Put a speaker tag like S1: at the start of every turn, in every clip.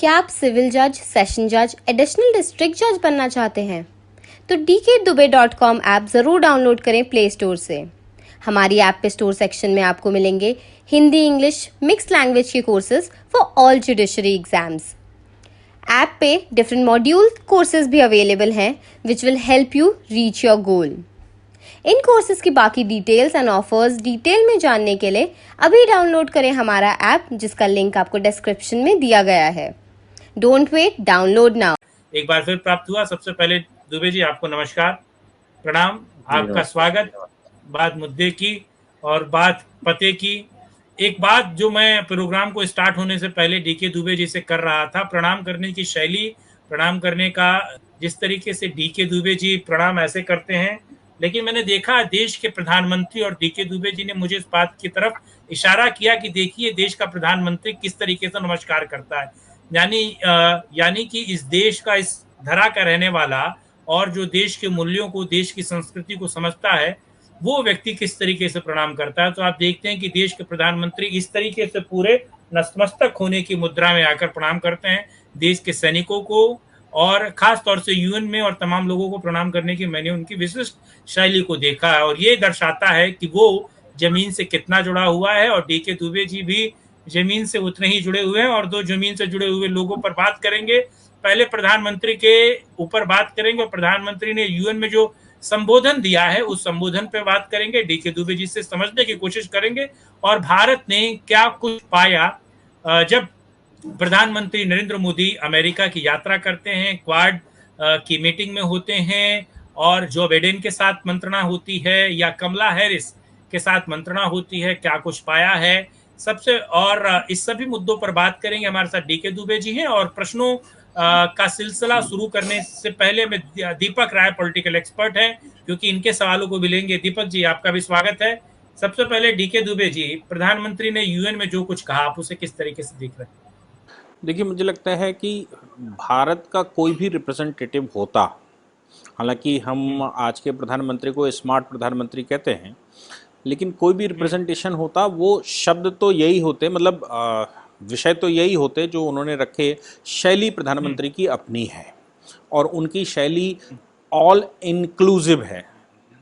S1: क्या आप सिविल जज, सेशन जज, एडिशनल डिस्ट्रिक्ट जज बनना चाहते हैं? तो dkdubey.com ऐप ज़रूर डाउनलोड करें प्ले स्टोर से। हमारी ऐप पे स्टोर सेक्शन में आपको मिलेंगे हिंदी, इंग्लिश, मिक्स लैंग्वेज के courses for all judiciary exams. App पे डिफरेंट मॉड्यूल कोर्सेज भी अवेलेबल हैं which will help you reach your goal. In courses की बाकी डिटेल्स एंड ऑफर्स डिटेल में जानने के लिए अभी डाउनलोड करें हमारा ऐप, जिसका लिंक आपको डिस्क्रिप्शन में दिया गया है। Don't wait, download now.
S2: एक बार फिर प्राप्त हुआ। सबसे पहले दुबे जी आपको नमस्कार, प्रणाम, आपका स्वागत। बात मुद्दे की और बात पते की। एक बात जो मैं प्रोग्राम को स्टार्ट होने से पहले डीके दुबे जी से कर रहा था, प्रणाम करने की शैली, प्रणाम करने का जिस तरीके से डीके दुबे जी प्रणाम ऐसे करते हैं, लेकिन मैंने देखा देश के प्रधानमंत्री और डीके दुबे जी ने मुझे इस बात की तरफ इशारा किया कि देखिए देश का प्रधानमंत्री किस तरीके से नमस्कार करता है। यानी कि इस देश का, इस धरा का रहने वाला और जो देश के मूल्यों को, देश की संस्कृति को समझता है, वो व्यक्ति किस तरीके से प्रणाम करता है। तो आप देखते हैं कि देश के प्रधानमंत्री इस तरीके से पूरे नतमस्तक होने की मुद्रा में आकर प्रणाम करते हैं देश के सैनिकों को, और खास तौर से यूएन में और तमाम लोगों को प्रणाम करने की मैंने उनकी विशिष्ट शैली को देखा है, और ये दर्शाता है कि वो जमीन से कितना जुड़ा हुआ है। और डीके दुबे जी भी जमीन से उतने ही जुड़े हुए हैं। और दो जमीन से जुड़े हुए लोगों पर बात करेंगे। पहले प्रधानमंत्री के ऊपर बात करेंगे और प्रधानमंत्री ने यूएन में जो संबोधन दिया है उस संबोधन पे बात करेंगे। डीके दुबे जी से समझने की कोशिश करेंगे और भारत ने क्या कुछ पाया जब प्रधानमंत्री नरेंद्र मोदी अमेरिका की यात्रा करते हैं, क्वाड की मीटिंग में होते हैं, और जो बाइडेन के साथ मंत्रणा होती है या कमला हैरिस के साथ मंत्रणा होती है, क्या कुछ पाया है सबसे। और इस सभी मुद्दों पर बात करेंगे। हमारे साथ डीके दुबे जी हैं। और प्रश्नों का सिलसिला शुरू करने से पहले मैं दीपक राय, पॉलिटिकल एक्सपर्ट हैं, क्योंकि इनके सवालों को भी लेंगे। दीपक जी, आपका भी स्वागत है। सबसे पहले डीके दुबे जी, प्रधानमंत्री ने यूएन में जो कुछ कहा, आप उसे किस तरीके से देख रहे हैं?
S3: देखिए, मुझे लगता है कि भारत का कोई भी रिप्रेजेंटेटिव होता, हालांकि हम आज के प्रधानमंत्री को स्मार्ट प्रधानमंत्री कहते हैं, लेकिन कोई भी रिप्रेजेंटेशन होता, वो शब्द तो यही होते, मतलब विषय तो यही होते जो उन्होंने रखे। शैली प्रधानमंत्री की अपनी है और उनकी शैली ऑल इंक्लूसिव है।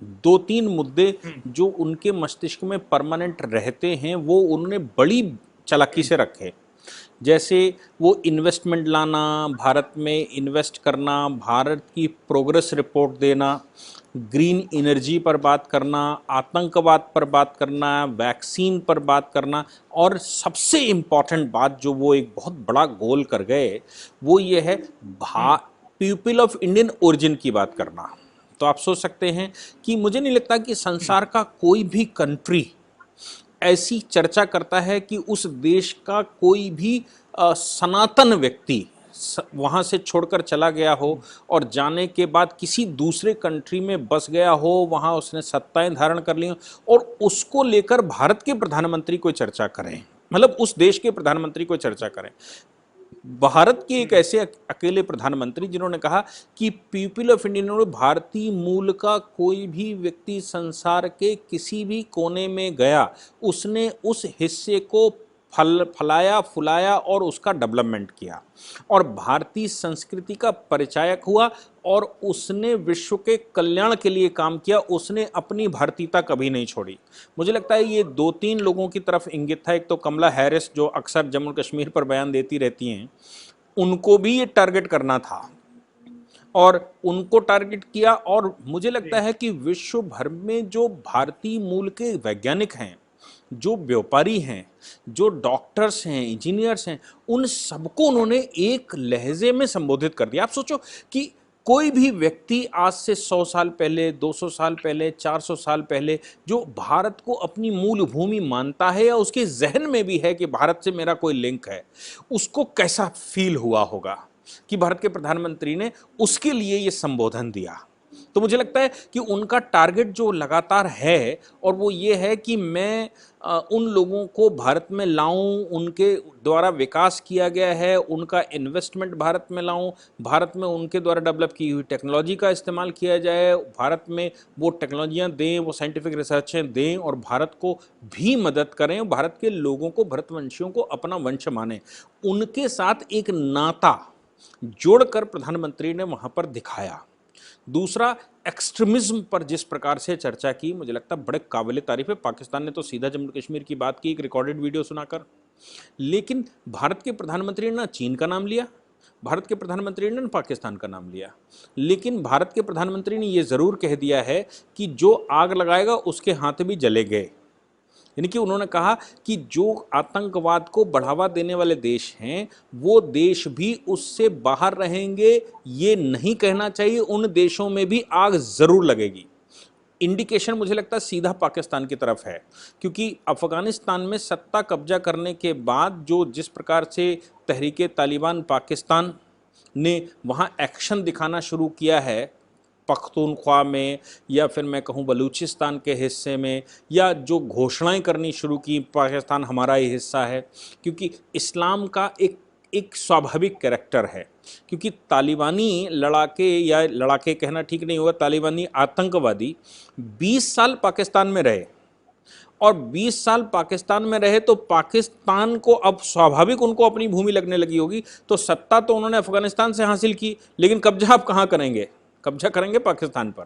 S3: दो तीन मुद्दे जो उनके मस्तिष्क में परमानेंट रहते हैं वो उन्होंने बड़ी चालाकी से रखे। जैसे वो इन्वेस्टमेंट लाना, भारत में इन्वेस्ट करना, भारत की प्रोग्रेस रिपोर्ट देना, ग्रीन एनर्जी पर बात करना, आतंकवाद पर बात करना, वैक्सीन पर बात करना, और सबसे इम्पॉर्टेंट बात जो वो एक बहुत बड़ा गोल कर गए वो ये है पीपल ऑफ इंडियन ओरिजिन की बात करना। तो आप सोच सकते हैं कि मुझे नहीं लगता कि संसार का कोई भी कंट्री ऐसी चर्चा करता है कि उस देश का कोई भी सनातन व्यक्ति वहाँ से छोड़कर चला गया हो और जाने के बाद किसी दूसरे कंट्री में बस गया हो, वहाँ उसने सत्ताएं धारण कर ली और उसको लेकर भारत के प्रधानमंत्री कोई चर्चा करें, मतलब उस देश के प्रधानमंत्री कोई चर्चा करें। भारत के एक ऐसे अकेले प्रधानमंत्री जिन्होंने कहा कि पीपल ऑफ इंडिया, भारतीय मूल का कोई भी व्यक्ति संसार के किसी भी कोने में गया, उसने उस हिस्से को फलाया फुलाया और उसका डेवलपमेंट किया और भारतीय संस्कृति का परिचायक हुआ और उसने विश्व के कल्याण के लिए काम किया। उसने अपनी भारतीयता कभी नहीं छोड़ी। मुझे लगता है ये दो तीन लोगों की तरफ इंगित था। एक तो कमला हैरिस जो अक्सर जम्मू कश्मीर पर बयान देती रहती हैं, उनको भी ये टारगेट करना था और उनको टारगेट किया। और मुझे लगता है कि विश्व भर में जो भारतीय मूल के वैज्ञानिक हैं, जो व्यापारी हैं, जो डॉक्टर्स हैं, इंजीनियर्स हैं, उन सबको उन्होंने एक लहजे में संबोधित कर दिया। आप सोचो कि कोई भी व्यक्ति आज से 100 साल पहले, 200 साल पहले, 400 साल पहले जो भारत को अपनी मूल भूमि मानता है या उसके जहन में भी है कि भारत से मेरा कोई लिंक है, उसको कैसा फील हुआ होगा कि भारत के प्रधानमंत्री ने उसके लिए ये संबोधन दिया। तो मुझे लगता है कि उनका टारगेट जो लगातार है और वो ये है कि मैं उन लोगों को भारत में लाऊं, उनके द्वारा विकास किया गया है, उनका इन्वेस्टमेंट भारत में लाऊं, भारत में उनके द्वारा डेवलप की हुई टेक्नोलॉजी का इस्तेमाल किया जाए, भारत में वो टेक्नोलॉजियां दें, वो साइंटिफिक रिसर्चें दें और भारत को भी मदद करें, भारत के लोगों को, भरतवंशियों को अपना वंश माने। उनके साथ एक नाता जोड़कर प्रधानमंत्री ने वहाँ पर दिखाया। दूसरा, एक्सट्रीमिज्म पर जिस प्रकार से चर्चा की, मुझे लगता है बड़े काबिल तारीफ है। पाकिस्तान ने तो सीधा जम्मू कश्मीर की बात की एक रिकॉर्डेड वीडियो सुनाकर, लेकिन भारत के प्रधानमंत्री ने ना चीन का नाम लिया, भारत के प्रधानमंत्री ने पाकिस्तान का नाम लिया, लेकिन भारत के प्रधानमंत्री ने ये ज़रूर कह दिया है कि जो आग लगाएगा उसके हाथ भी जले गए। यानी कि उन्होंने कहा कि जो आतंकवाद को बढ़ावा देने वाले देश हैं वो देश भी उससे बाहर रहेंगे, ये नहीं कहना चाहिए उन देशों में भी आग ज़रूर लगेगी। इंडिकेशन मुझे लगता है सीधा पाकिस्तान की तरफ है, क्योंकि अफ़गानिस्तान में सत्ता कब्जा करने के बाद जो जिस प्रकार से तहरीके तालिबान पाकिस्तान ने वहाँ एक्शन दिखाना शुरू किया है, पख्तूनख्वा में या फिर मैं कहूँ बलूचिस्तान के हिस्से में, या जो घोषणाएं करनी शुरू की पाकिस्तान हमारा ही हिस्सा है, क्योंकि इस्लाम का एक स्वाभाविक कैरेक्टर है। क्योंकि तालिबानी लड़ाके, या लड़ाके कहना ठीक नहीं होगा, तालिबानी आतंकवादी 20 साल पाकिस्तान में रहे, और 20 साल पाकिस्तान में रहे तो पाकिस्तान को अब स्वाभाविक उनको अपनी भूमि लगने लगी होगी। तो सत्ता तो उन्होंने अफगानिस्तान से हासिल की, लेकिन कब्जा अब कहाँ करेंगे? कब्जा करेंगे पाकिस्तान पर।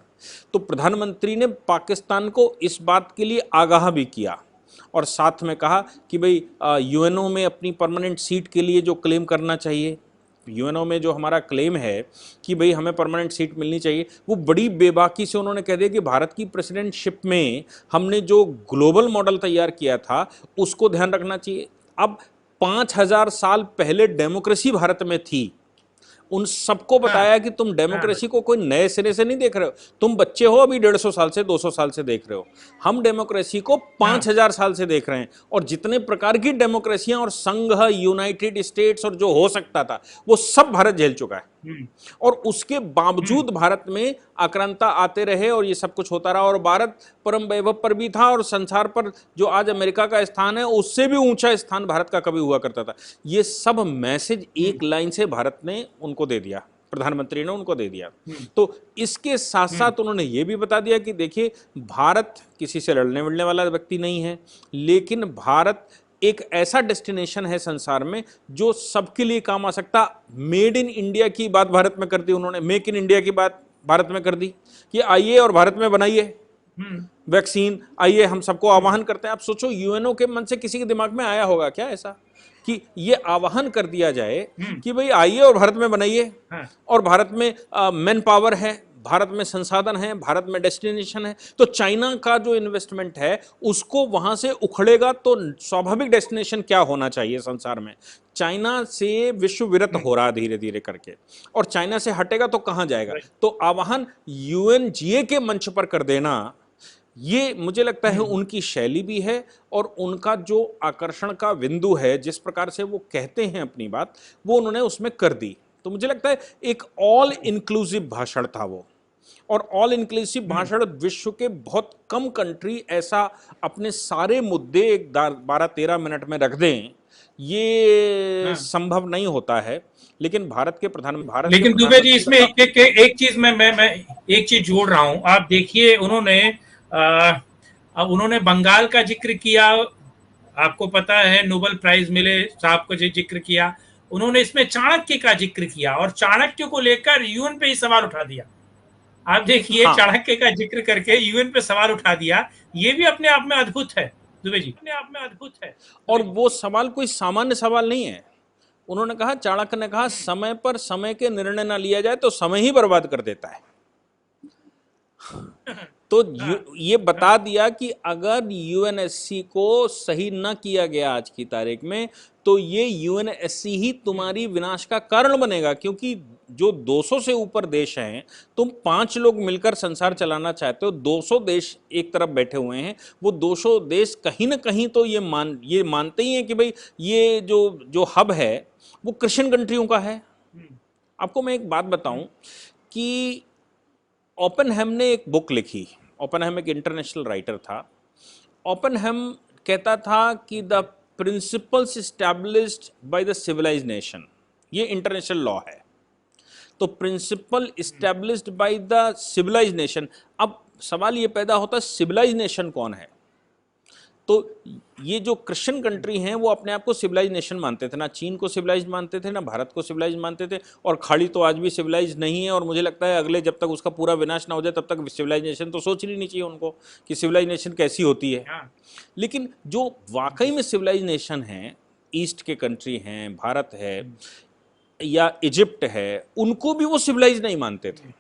S3: तो प्रधानमंत्री ने पाकिस्तान को इस बात के लिए आगाह भी किया और साथ में कहा कि भाई यूएनओ में अपनी परमानेंट सीट के लिए जो क्लेम करना चाहिए, यूएनओ में जो हमारा क्लेम है कि भाई हमें परमानेंट सीट मिलनी चाहिए, वो बड़ी बेबाकी से उन्होंने कह दिया कि भारत की प्रेसिडेंटशिप में हमने जो ग्लोबल मॉडल तैयार किया था उसको ध्यान रखना चाहिए। अब 5000 साल पहले डेमोक्रेसी भारत में थी, उन सबको बताया कि तुम डेमोक्रेसी को कोई नए सिरे से नहीं देख रहे हो, तुम बच्चे हो अभी 150 साल से 200 साल से देख रहे हो, हम डेमोक्रेसी को 5000 साल से देख रहे हैं। और जितने प्रकार की डेमोक्रेसियां और संघ, यूनाइटेड स्टेट्स और जो हो सकता था वो सब भारत झेल चुका है, और उसके बावजूद भारत में आक्रांता आते रहे और ये सब कुछ होता रहा, और भारत परम वैभव पर भी था, और संसार पर जो आज अमेरिका का स्थान है उससे भी ऊंचा स्थान भारत का कभी हुआ करता था। ये सब मैसेज एक लाइन से भारत ने उनको दे दिया, प्रधानमंत्री ने उनको दे दिया। तो इसके साथ साथ उन्होंने ये भी बता दिया कि देखिए, भारत किसी से लड़ने मिलने वाला व्यक्ति नहीं है, लेकिन भारत एक ऐसा डेस्टिनेशन है संसार में जो सबके लिए काम आ सकता। मेड इन इंडिया की बात भारत में कर दी उन्होंने, मेक इन इंडिया की बात भारत में कर दी कि आइए और भारत में बनाइए वैक्सीन, आइए हम सबको आह्वान करते हैं। आप सोचो, यूएनओ के मन से किसी के दिमाग में आया होगा क्या ऐसा कि ये आह्वान कर दिया जाए कि भाई आइए और भारत में बनाइए, और भारत में मैन पावर है, भारत में संसाधन है, भारत में डेस्टिनेशन है, तो चाइना का जो इन्वेस्टमेंट है उसको वहां से उखड़ेगा तो स्वाभाविक डेस्टिनेशन क्या होना चाहिए संसार में? चाइना से विश्व विरत हो रहा धीरे धीरे करके, और चाइना से हटेगा तो कहां जाएगा? तो आह्वान यूएनजीए के मंच पर कर देना, ये मुझे लगता है उनकी शैली भी है, और उनका जो आकर्षण का बिंदु है, जिस प्रकार से वो कहते हैं अपनी बात, वो उन्होंने उसमें कर दी। तो मुझे लगता है एक ऑल इंक्लूसिव भाषण था वो, और ऑल इंक्लूसिव भाषण विश्व के बहुत कम कंट्री ऐसा अपने सारे मुद्दे 12-13 मिनट में रख दें, ये संभव नहीं होता है। लेकिन भारत के प्रधानमंत्री,
S2: लेकिन दुबे जी इसमें एक चीज मैं एक चीज जोड़ रहा हूं। आप देखिए, अब उन्होंने बंगाल का जिक्र किया, आपको पता है नोबेल प्राइज मिले साहब को जिक्र किया, उन्होंने इसमें चाणक्य का जिक्र किया और चाणक्य को लेकर यूएन पे ही सवाल उठा दिया। आप देखिए, चाणक्य का जिक्र करके यूएन पे सवाल उठा दिया, ये भी अपने आप में अद्भुत है दुबे जी, अपने आप में अद्भुत है।
S3: और वो सवाल कोई सामान्य सवाल नहीं है। उन्होंने कहा, चाणक्य ने कहा, समय पर समय के निर्णय ना लिया जाए तो समय ही बर्बाद कर देता है। तो ये बता दिया कि अगर यूएनएससी को सही न किया गया आज की तारीख में, तो ये यूएनएससी ही तुम्हारी विनाश का कारण बनेगा, क्योंकि जो 200 से ऊपर देश हैं, तुम 5 लोग मिलकर संसार चलाना चाहते हो, 200 देश एक तरफ बैठे हुए हैं, वो 200 देश कहीं ना कहीं तो ये मानते ही हैं कि भाई ये जो हब है वो क्रिश्चियन कंट्रियों का है। आपको मैं एक बात बताऊं कि ओपनहेम ने एक बुक लिखी। ओपनहेम एक इंटरनेशनल राइटर था। ओपनहेम कहता था कि the principles established by the civilized nation, ये इंटरनेशनल लॉ है। तो principle established by the civilized nation. अब सवाल ये पैदा होता है सिविलाइज्ड नेशन कौन है? तो ये जो क्रिश्चियन कंट्री हैं वो अपने आप को सिविलाइज नेशन मानते थे, ना चीन को सिविलाइज मानते थे, ना भारत को सिविलाइज मानते थे, और खाड़ी तो आज भी सिविलाइज नहीं है। और मुझे लगता है अगले जब तक उसका पूरा विनाश ना हो जाए तब तक सिविलाइजेशन तो सोच ही नहीं चाहिए उनको कि सिविलाइजेशन कैसी होती है। लेकिन जो वाकई में सिविलाइज नेशन हैं, ईस्ट के कंट्री हैं, भारत है या इजिप्ट है, उनको भी वो सिविलाइज नहीं मानते थे।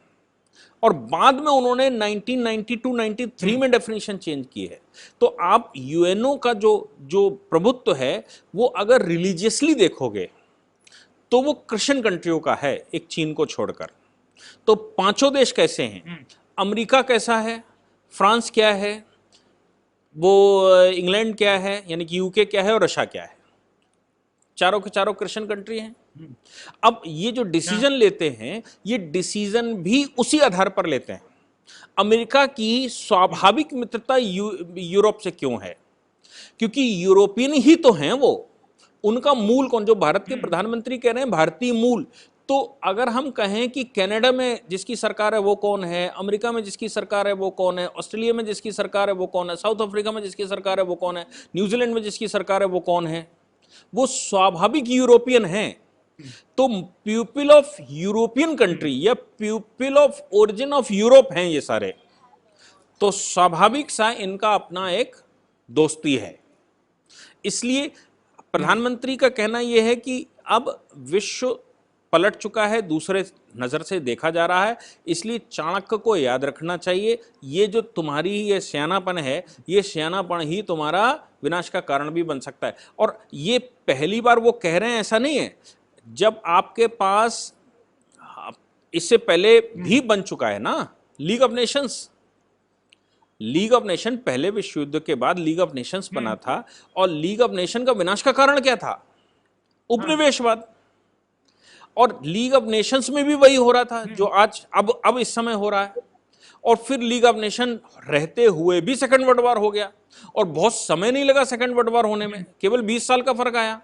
S3: और बाद में उन्होंने 1992-93 में डेफिनेशन चेंज की है। तो आप यूएनओ का जो प्रभुत्व है वो अगर रिलीजियसली देखोगे तो वो क्रिश्चियन कंट्रियों का है, एक चीन को छोड़कर। तो पांचों देश कैसे हैं? अमेरिका कैसा है, फ्रांस क्या है, वो इंग्लैंड क्या है यानी कि यूके क्या है, और रशिया क्या है। चारों के चारों क्रिश्चियन कंट्री हैं। अब ये जो डिसीजन लेते हैं ये डिसीजन भी उसी आधार पर लेते हैं। अमेरिका की स्वाभाविक मित्रता यूरोप से क्यों है? क्योंकि यूरोपियन ही तो हैं वो। उनका मूल कौन, जो भारत के प्रधानमंत्री कह रहे हैं भारतीय मूल, तो अगर हम कहें कि कनाडा में जिसकी सरकार है वो कौन है, अमेरिका में जिसकी सरकार है वो कौन है, ऑस्ट्रेलिया में जिसकी सरकार है वो कौन है, साउथ अफ्रीका में जिसकी सरकार है वो कौन है, न्यूजीलैंड में जिसकी सरकार है वो कौन है, वो स्वाभाविक यूरोपियन हैं। तो पीपल ऑफ यूरोपियन कंट्री या people of origin of Europe हैं ये सारे। तो स्वाभाविक सा इनका अपना एक दोस्ती है। इसलिए प्रधानमंत्री का कहना यह है कि अब विश्व पलट चुका है, दूसरे नजर से देखा जा रहा है। इसलिए चाणक्य को याद रखना चाहिए, ये जो तुम्हारी ये सियानापन है, ये सियानापन ही तुम्हारा विनाश का कारण भी बन सकता है। और ये पहली बार वो कह रहे हैं ऐसा नहीं है। जब आपके पास इससे पहले भी बन चुका है ना league of Nations. League of nation पहले विश्व युद्ध के बाद लीग ऑफ नेशंस बना था, और लीग ऑफ नेशन का विनाश का कारण क्या था? उपनिवेशवाद। और लीग ऑफ नेशंस में भी वही हो रहा था जो आज अब इस समय हो रहा है। और फिर लीग ऑफ नेशन रहते हुए भी सेकंड वर्ल्ड वॉर हो गया, और बहुत समय नहीं लगा सेकंड वर्ल्ड वॉर होने में, केवल 20 साल का फर्क आया।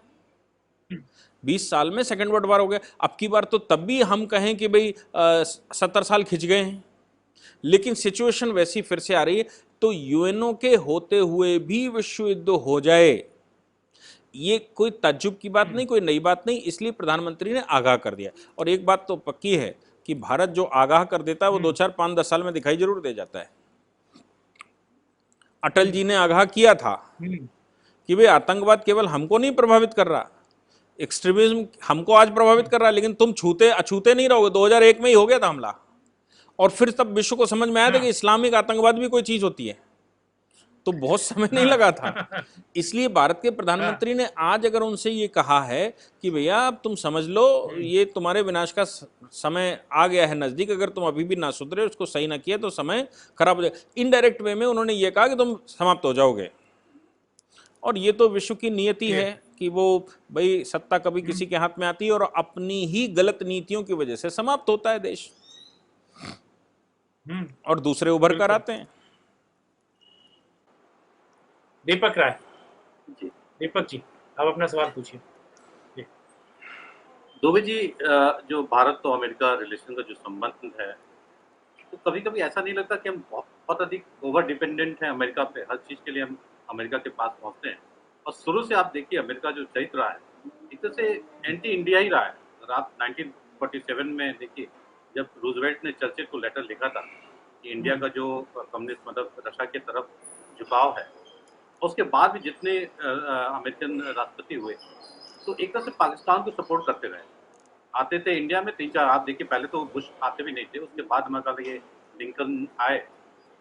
S3: 20 साल में सेकंड वर्ल्ड वॉर हो गया। अब की बार तो तब भी हम कहें कि भाई 70 साल खिंच गए हैं, लेकिन सिचुएशन वैसी फिर से आ रही है। तो यूएनओ के होते हुए भी विश्व युद्ध हो जाए, ये कोई ताज्जुब की बात नहीं, कोई नई बात नहीं। इसलिए प्रधानमंत्री ने आगाह कर दिया। और एक बात तो पक्की है कि भारत जो आगाह कर देता है वो 2, 4, 5, 10 साल में दिखाई जरूर दे जाता है। अटल जी ने आगाह किया था कि भाई आतंकवाद केवल हमको नहीं प्रभावित कर रहा, एक्सट्रीमिज्म हमको आज प्रभावित कर रहा है, लेकिन तुम छूते अछूते नहीं रहोगे। 2001 में ही हो गया था हमला, और फिर तब विश्व को समझ में आया था कि इस्लामिक आतंकवाद भी कोई चीज होती है। तो बहुत समय नहीं लगा था। इसलिए भारत के प्रधानमंत्री ने आज अगर उनसे ये कहा है कि भैया अब तुम समझ लो ये तुम्हारे विनाश का समय आ गया है नजदीक, अगर तुम अभी भी ना सुधरे, उसको सही ना किया तो समय खराब हो जाएगा। इनडायरेक्ट वे में उन्होंने ये कहा कि तुम समाप्त हो जाओगे। और ये तो विश्व की नियति है कि वो भाई सत्ता कभी किसी के हाथ में आती है, और अपनी ही गलत नीतियों की वजह से समाप्त होता है देश, और दूसरे उभर कर आते हैं।
S2: दीपक राय जी, दीपक जी आप अपना सवाल पूछिए।
S4: दुबे जी, जो भारत और अमेरिका रिलेशन का जो संबंध है, तो कभी कभी ऐसा नहीं लगता कि हम बहुत अधिक ओवर डिपेंडेंट हैं अमेरिका पे? हर चीज़ के लिए हम अमेरिका के पास पहुंचते हैं। और शुरू से आप देखिए अमेरिका जो चरित्र रहा है एक तरह से एंटी इंडिया ही रहा है। अगर आप 1947 में देखिए, जब रूजवेल्ट ने चर्चिल को लेटर लिखा था कि इंडिया का जो कम्युनिस्ट मतलब रशिया की तरफ झुकाव है, उसके बाद भी जितने अमेरिकन राष्ट्रपति हुए तो एक तरह से पाकिस्तान को सपोर्ट करते रहे। आते थे इंडिया में 3-4, आप देखिए पहले तो बुश आते भी नहीं थे, उसके बाद हमारे कहा ये लिंकन आए,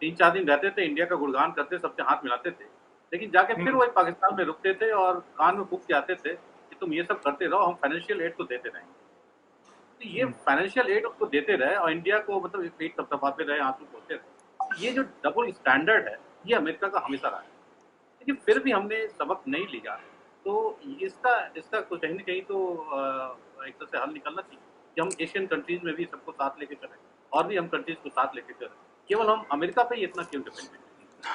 S4: 3-4 दिन रहते थे, इंडिया का गुणगान करते, सबसे हाथ मिलाते थे, लेकिन जाके फिर वही पाकिस्तान में रुकते थे और कान में फूंक के आते थे कि तुम ये सब करते रहो, हम फाइनेंशियल एड तो देते रहेंगे। तो ये फाइनेंशियल एड उसको देते रहे और इंडिया को मतलब पेट थपथपाते रहे, आंसू पोंछते रहे। ये जो डबल स्टैंडर्ड है ये अमेरिका का हमेशा रहा है, लेकिन फिर भी हमने सबक नहीं लिया। तो इसका तो कहीं ना कहीं तो एक तरह से हल निकलना चाहिए कि हम एशियन कंट्रीज में भी सबको साथ लेके चलें। और भी हम कंट्रीज को साथ लेके कर, केवल हम अमेरिका पे ही इतना क्यों डिपेंडेंट है?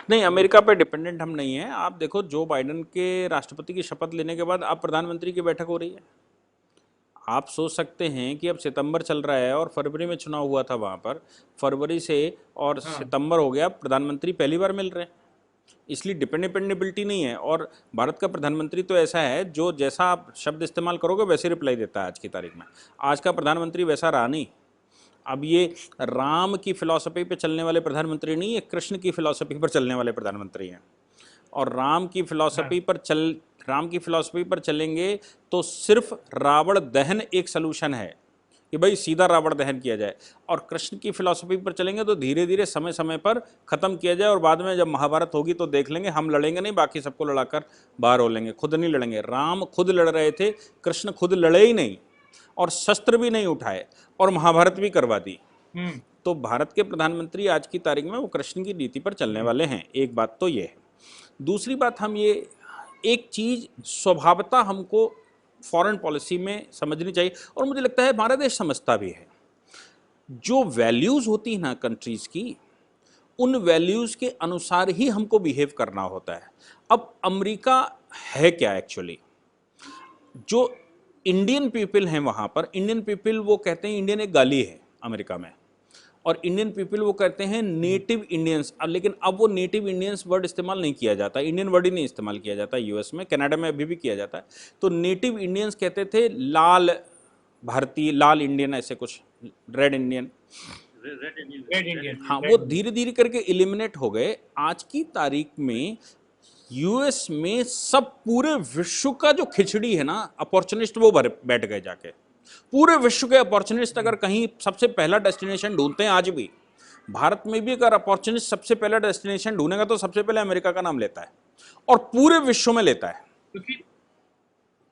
S3: नहीं, अमेरिका पे डिपेंडेंट हम नहीं हैं। आप देखो, जो बाइडेन के राष्ट्रपति की शपथ लेने के बाद अब प्रधानमंत्री की बैठक हो रही है। आप सोच सकते हैं कि अब सितंबर चल रहा है और फरवरी में चुनाव हुआ था वहाँ पर, फरवरी से और सितंबर हो गया, प्रधानमंत्री पहली बार मिल रहे हैं। इसलिए डिपेंडेबिलिटी नहीं है। और भारत का प्रधानमंत्री तो ऐसा है जो जैसा आप शब्द इस्तेमाल करोगे वैसे रिप्लाई देता है। आज की तारीख में आज का प्रधानमंत्री वैसा रहा नहीं। अब ये राम की फिलॉसफी पे चलने वाले प्रधानमंत्री नहीं, ये कृष्ण की फिलॉसफी पर चलने वाले प्रधानमंत्री हैं। और राम की फिलॉसफी पर चलेंगे तो सिर्फ रावण दहन एक सलूशन है कि भाई सीधा रावण दहन किया जाए। और कृष्ण की फिलॉसफी पर चलेंगे तो धीरे धीरे समय समय पर ख़त्म किया जाए, और बाद में जब महाभारत होगी तो देख लेंगे, हम लड़ेंगे नहीं, बाकी सबको लड़ाकर बाहर हो लेंगे, खुद नहीं लड़ेंगे। राम खुद लड़ रहे थे, कृष्ण खुद लड़े ही नहीं और शस्त्र भी नहीं उठाए और महाभारत भी करवा दी। तो भारत के प्रधानमंत्री आज की तारीख में वो कृष्ण की नीति पर चलने वाले हैं। एक बात तो ये है। दूसरी बात, हम ये एक चीज़ स्वभावतः हमको फॉरेन पॉलिसी में समझनी चाहिए, और मुझे लगता है हमारा देश समझता भी है। जो वैल्यूज़ होती है ना कंट्रीज़ की, उन वैल्यूज़ के अनुसार ही हमको बिहेव करना होता है। अब अमेरिका है क्या एक्चुअली? जो इंडियन पीपल हैं वहाँ पर, इंडियन पीपल वो कहते हैं, इंडियन एक गाली है अमेरिका में, और इंडियन पीपल वो कहते हैं नेटिव इंडियंस। अब लेकिन अब वो नेटिव इंडियंस वर्ड इस्तेमाल नहीं किया जाता, इंडियन वर्ड ही नहीं इस्तेमाल किया जाता। यूएस में, कनाडा में अभी भी किया जाता है। तो नेटिव इंडियंस कहते थे लाल भारतीय, लाल इंडियन, ऐसे कुछ, रेड इंडियन। हाँ, वो धीरे धीरे करके एलिमिनेट हो गए। आज की तारीख में यूएस में सब पूरे विश्व का जो खिचड़ी है ना, अपॉर्चुनिस्ट, वो बैठ गए जाके। पूरे विश्व के अपॉर्चुनिस्ट अगर कहीं सबसे पहला डेस्टिनेशन ढूंढते हैं आज भी, भारत में भी अगर अपॉर्चुनिस्ट सबसे पहला डेस्टिनेशन ढूंढेगा तो सबसे पहले अमेरिका का नाम लेता है, और पूरे विश्व में लेता है।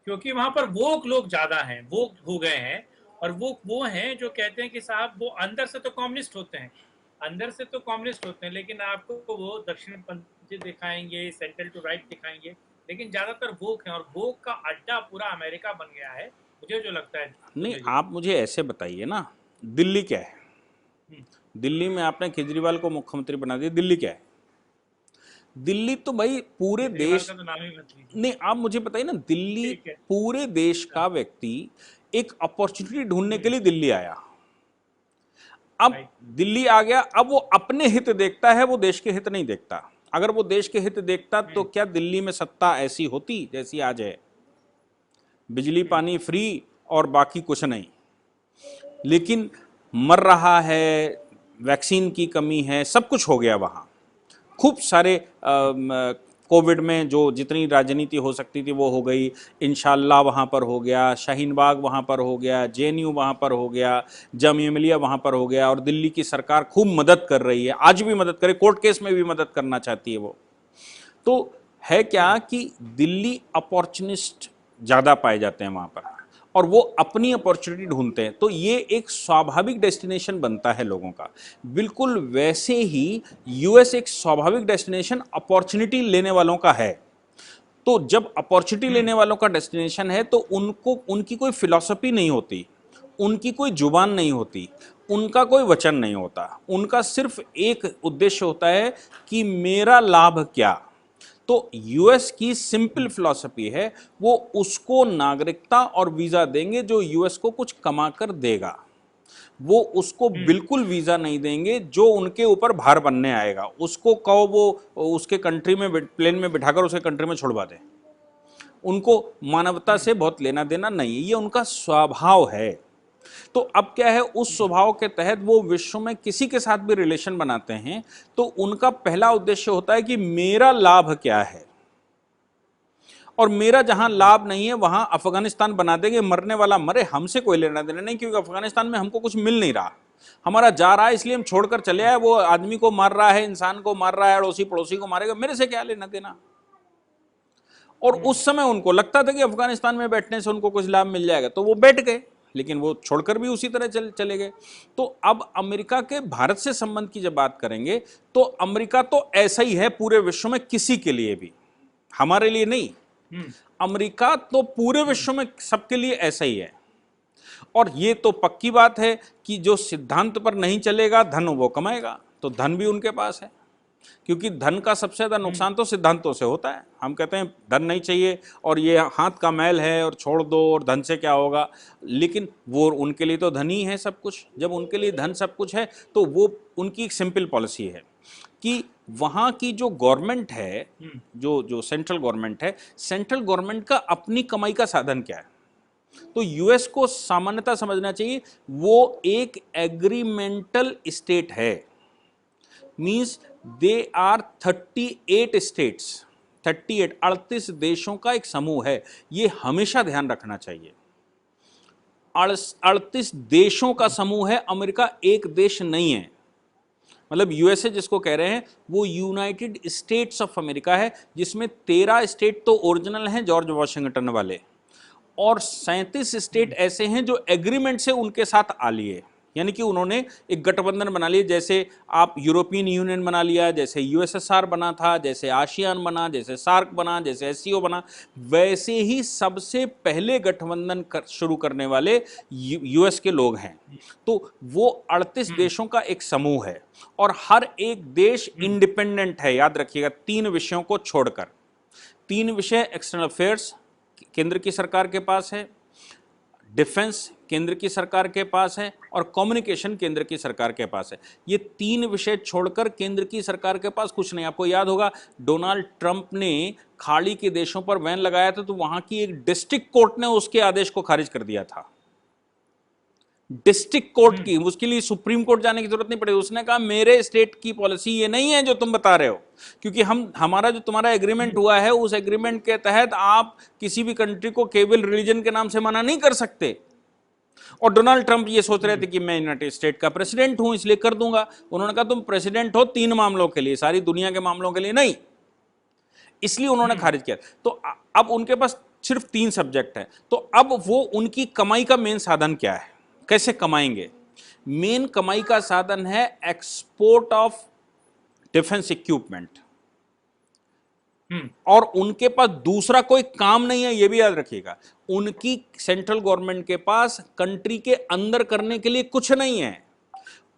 S2: क्योंकि वहां पर वो लोग ज्यादा हैं, वो हो गए हैं, और वो हैं जो कहते हैं कि साहब वो अंदर से तो कम्युनिस्ट होते हैं, लेकिन आपको वो दक्षिणपंथी दिखाएंगे, सेंट्रल टू राइट दिखाएंगे, लेकिन ज्यादातर वोक हैं, और वोक का अड्डा पूरा अमेरिका बन गया है, मुझे जो लगता है।
S3: नहीं, आप मुझे ऐसे बताइए ना, दिल्ली क्या है? दिल्ली में आपने केजरीवाल को मुख्यमंत्री बना दिया, दिल्ली क्या है? दिल्ली तो भाई पूरे देश,
S2: तो नाम ही मत लीजिए।
S3: नहीं, आप मुझे बताइए ना, दिल्ली पूरे देश का व्यक्ति एक अपॉर्चुनिटी ढूंढने के लिए दिल्ली आया। अब दिल्ली आ गया, अब वो अपने हित देखता है, वो देश के हित नहीं देखता। अगर वो देश के हित देखता तो क्या दिल्ली में सत्ता ऐसी होती जैसी आज है? बिजली पानी फ्री और बाकी कुछ नहीं। लेकिन मर रहा है, वैक्सीन की कमी है, सब कुछ हो गया वहाँ। खूब सारे कोविड में जो जितनी राजनीति हो सकती थी वो हो गई। इंशाल्लाह वहाँ पर हो गया, शाहीन बाग वहाँ पर हो गया, जेएनयू वहाँ पर हो गया, जामिया मिलिया वहाँ पर हो गया, और दिल्ली की सरकार खूब मदद कर रही है, आज भी मदद करे, कोर्ट केस में भी मदद करना चाहती है वो। तो है क्या कि दिल्ली अपॉर्चुनिस्ट ज़्यादा पाए जाते हैं वहाँ पर, और वो अपनी अपॉर्चुनिटी ढूंढते हैं। तो ये एक स्वाभाविक डेस्टिनेशन बनता है लोगों का। बिल्कुल वैसे ही यूएस एक स्वाभाविक डेस्टिनेशन अपॉर्चुनिटी लेने वालों का है। तो जब अपॉर्चुनिटी लेने वालों का डेस्टिनेशन है तो उनको, उनकी कोई फिलॉसफी नहीं होती, उनकी कोई जुबान नहीं होती, उनका कोई वचन नहीं होता। उनका सिर्फ एक उद्देश्य होता है कि मेरा लाभ क्या। तो यूएस की सिंपल फिलॉसफी है, वो उसको नागरिकता और वीज़ा देंगे जो यूएस को कुछ कमा कर देगा। वो उसको बिल्कुल वीज़ा नहीं देंगे जो उनके ऊपर भार बनने आएगा। उसको कहो वो उसके कंट्री में प्लेन में बिठाकर उसके कंट्री में छुड़वा दे। उनको मानवता से बहुत लेना देना नहीं है, ये उनका स्वभाव है। तो अब क्या है, उस स्वभाव के तहत वो विश्व में किसी के साथ भी रिलेशन बनाते हैं तो उनका पहला उद्देश्य होता है कि मेरा लाभ क्या है, और मेरा जहां लाभ नहीं है वहां अफगानिस्तान बना देंगे, मरने वाला मरे, हमसे कोई लेना देना नहीं, क्योंकि अफगानिस्तान में हमको कुछ मिल नहीं रहा, हमारा जा रहा है इसलिए हम छोड़कर चले आए। वो आदमी को मार रहा है, इंसान को मार रहा है, अड़ोसी पड़ोसी को मारेगा, मेरे से क्या लेना देना। और उस समय उनको लगता था कि अफगानिस्तान में बैठने से उनको कुछ लाभ मिल जाएगा, तो वो बैठ गए, लेकिन वो छोड़कर भी उसी तरह चले गए। तो अब अमेरिका के भारत से संबंध की जब बात करेंगे तो अमेरिका तो ऐसा ही है पूरे विश्व में, किसी के लिए भी, हमारे लिए नहीं। अमेरिका तो पूरे विश्व में सबके लिए ऐसा ही है। और ये तो पक्की बात है कि जो सिद्धांत पर नहीं चलेगा धन वो कमाएगा, तो धन भी उनके पास है, क्योंकि धन का सबसे ज़्यादा नुकसान तो सिद्धांतों से होता है। हम कहते हैं धन नहीं चाहिए और ये हाथ का मैल है और छोड़ दो और धन से क्या होगा, लेकिन वो उनके लिए तो धन ही है सब कुछ। जब उनके लिए धन सब कुछ है तो वो उनकी एक सिंपल पॉलिसी है कि वहाँ की जो गवर्नमेंट है, जो सेंट्रल गवर्नमेंट है, सेंट्रल गवर्नमेंट का अपनी कमाई का साधन क्या है। तो यूएस को सामान्यतः समझना चाहिए वो एक एग्रीमेंटल स्टेट है, मीन्स दे आर 38 स्टेट्स, 38 देशों का एक समूह है। ये हमेशा ध्यान रखना चाहिए, 38 देशों का समूह है, अमेरिका एक देश नहीं है। मतलब यूएसए जिसको कह रहे हैं वो यूनाइटेड स्टेट्स ऑफ अमेरिका है, जिसमें 13 स्टेट तो ओरिजिनल हैं जॉर्ज वॉशिंगटन वाले, और 37 स्टेट ऐसे हैं जो एग्रीमेंट से उनके साथ आ लिए, यानी कि उन्होंने एक गठबंधन बना लिया। जैसे आप यूरोपियन यूनियन बना लिया, जैसे यूएसएसआर बना था, जैसे आसियान बना, जैसे सार्क बना, जैसे एससीओ बना, वैसे ही सबसे पहले गठबंधन शुरू करने वाले यूएस के लोग हैं। तो वो 38 देशों का एक समूह है और हर एक देश इंडिपेंडेंट है। याद रखिएगा 3 विषयों को छोड़कर, 3 विषय एक्सटर्नल अफेयर्स केंद्र की सरकार के पास है, डिफेंस केंद्र की सरकार के पास है, और कम्युनिकेशन केंद्र की सरकार के पास है। ये 3 विषय छोड़कर केंद्र की सरकार के पास कुछ नहीं। आपको याद होगा डोनाल्ड ट्रंप ने खाड़ी के देशों पर बैन लगाया था, तो वहां की एक डिस्ट्रिक्ट कोर्ट ने उसके आदेश को खारिज कर दिया था। डिस्ट्रिक्ट कोर्ट की, उसके लिए सुप्रीम कोर्ट जाने की जरूरत नहीं पड़ी। उसने कहा मेरे स्टेट की पॉलिसी ये नहीं है जो तुम बता रहे हो, क्योंकि हमारा जो तुम्हारा एग्रीमेंट हुआ है उस एग्रीमेंट के तहत आप किसी भी कंट्री को केवल रिलीजन के नाम से मना नहीं कर सकते। और डोनाल्ड ट्रंप ये सोच रहे थे कि मैं यूनाइटेड स्टेट का प्रेसिडेंट हूं इसलिए कर दूंगा। उन्होंने कहा तुम प्रेसिडेंट हो 3 मामलों के लिए, सारी दुनिया के मामलों के लिए नहीं, इसलिए उन्होंने खारिज किया। तो अब उनके पास सिर्फ 3 सब्जेक्ट है। तो अब वो उनकी कमाई का मेन साधन क्या है, कैसे कमाएंगे? मेन कमाई का साधन है एक्सपोर्ट ऑफ डिफेंस इक्विपमेंट, और उनके पास दूसरा कोई काम नहीं है, यह भी याद रखिएगा। उनकी सेंट्रल गवर्नमेंट के पास कंट्री के अंदर करने के लिए कुछ नहीं है।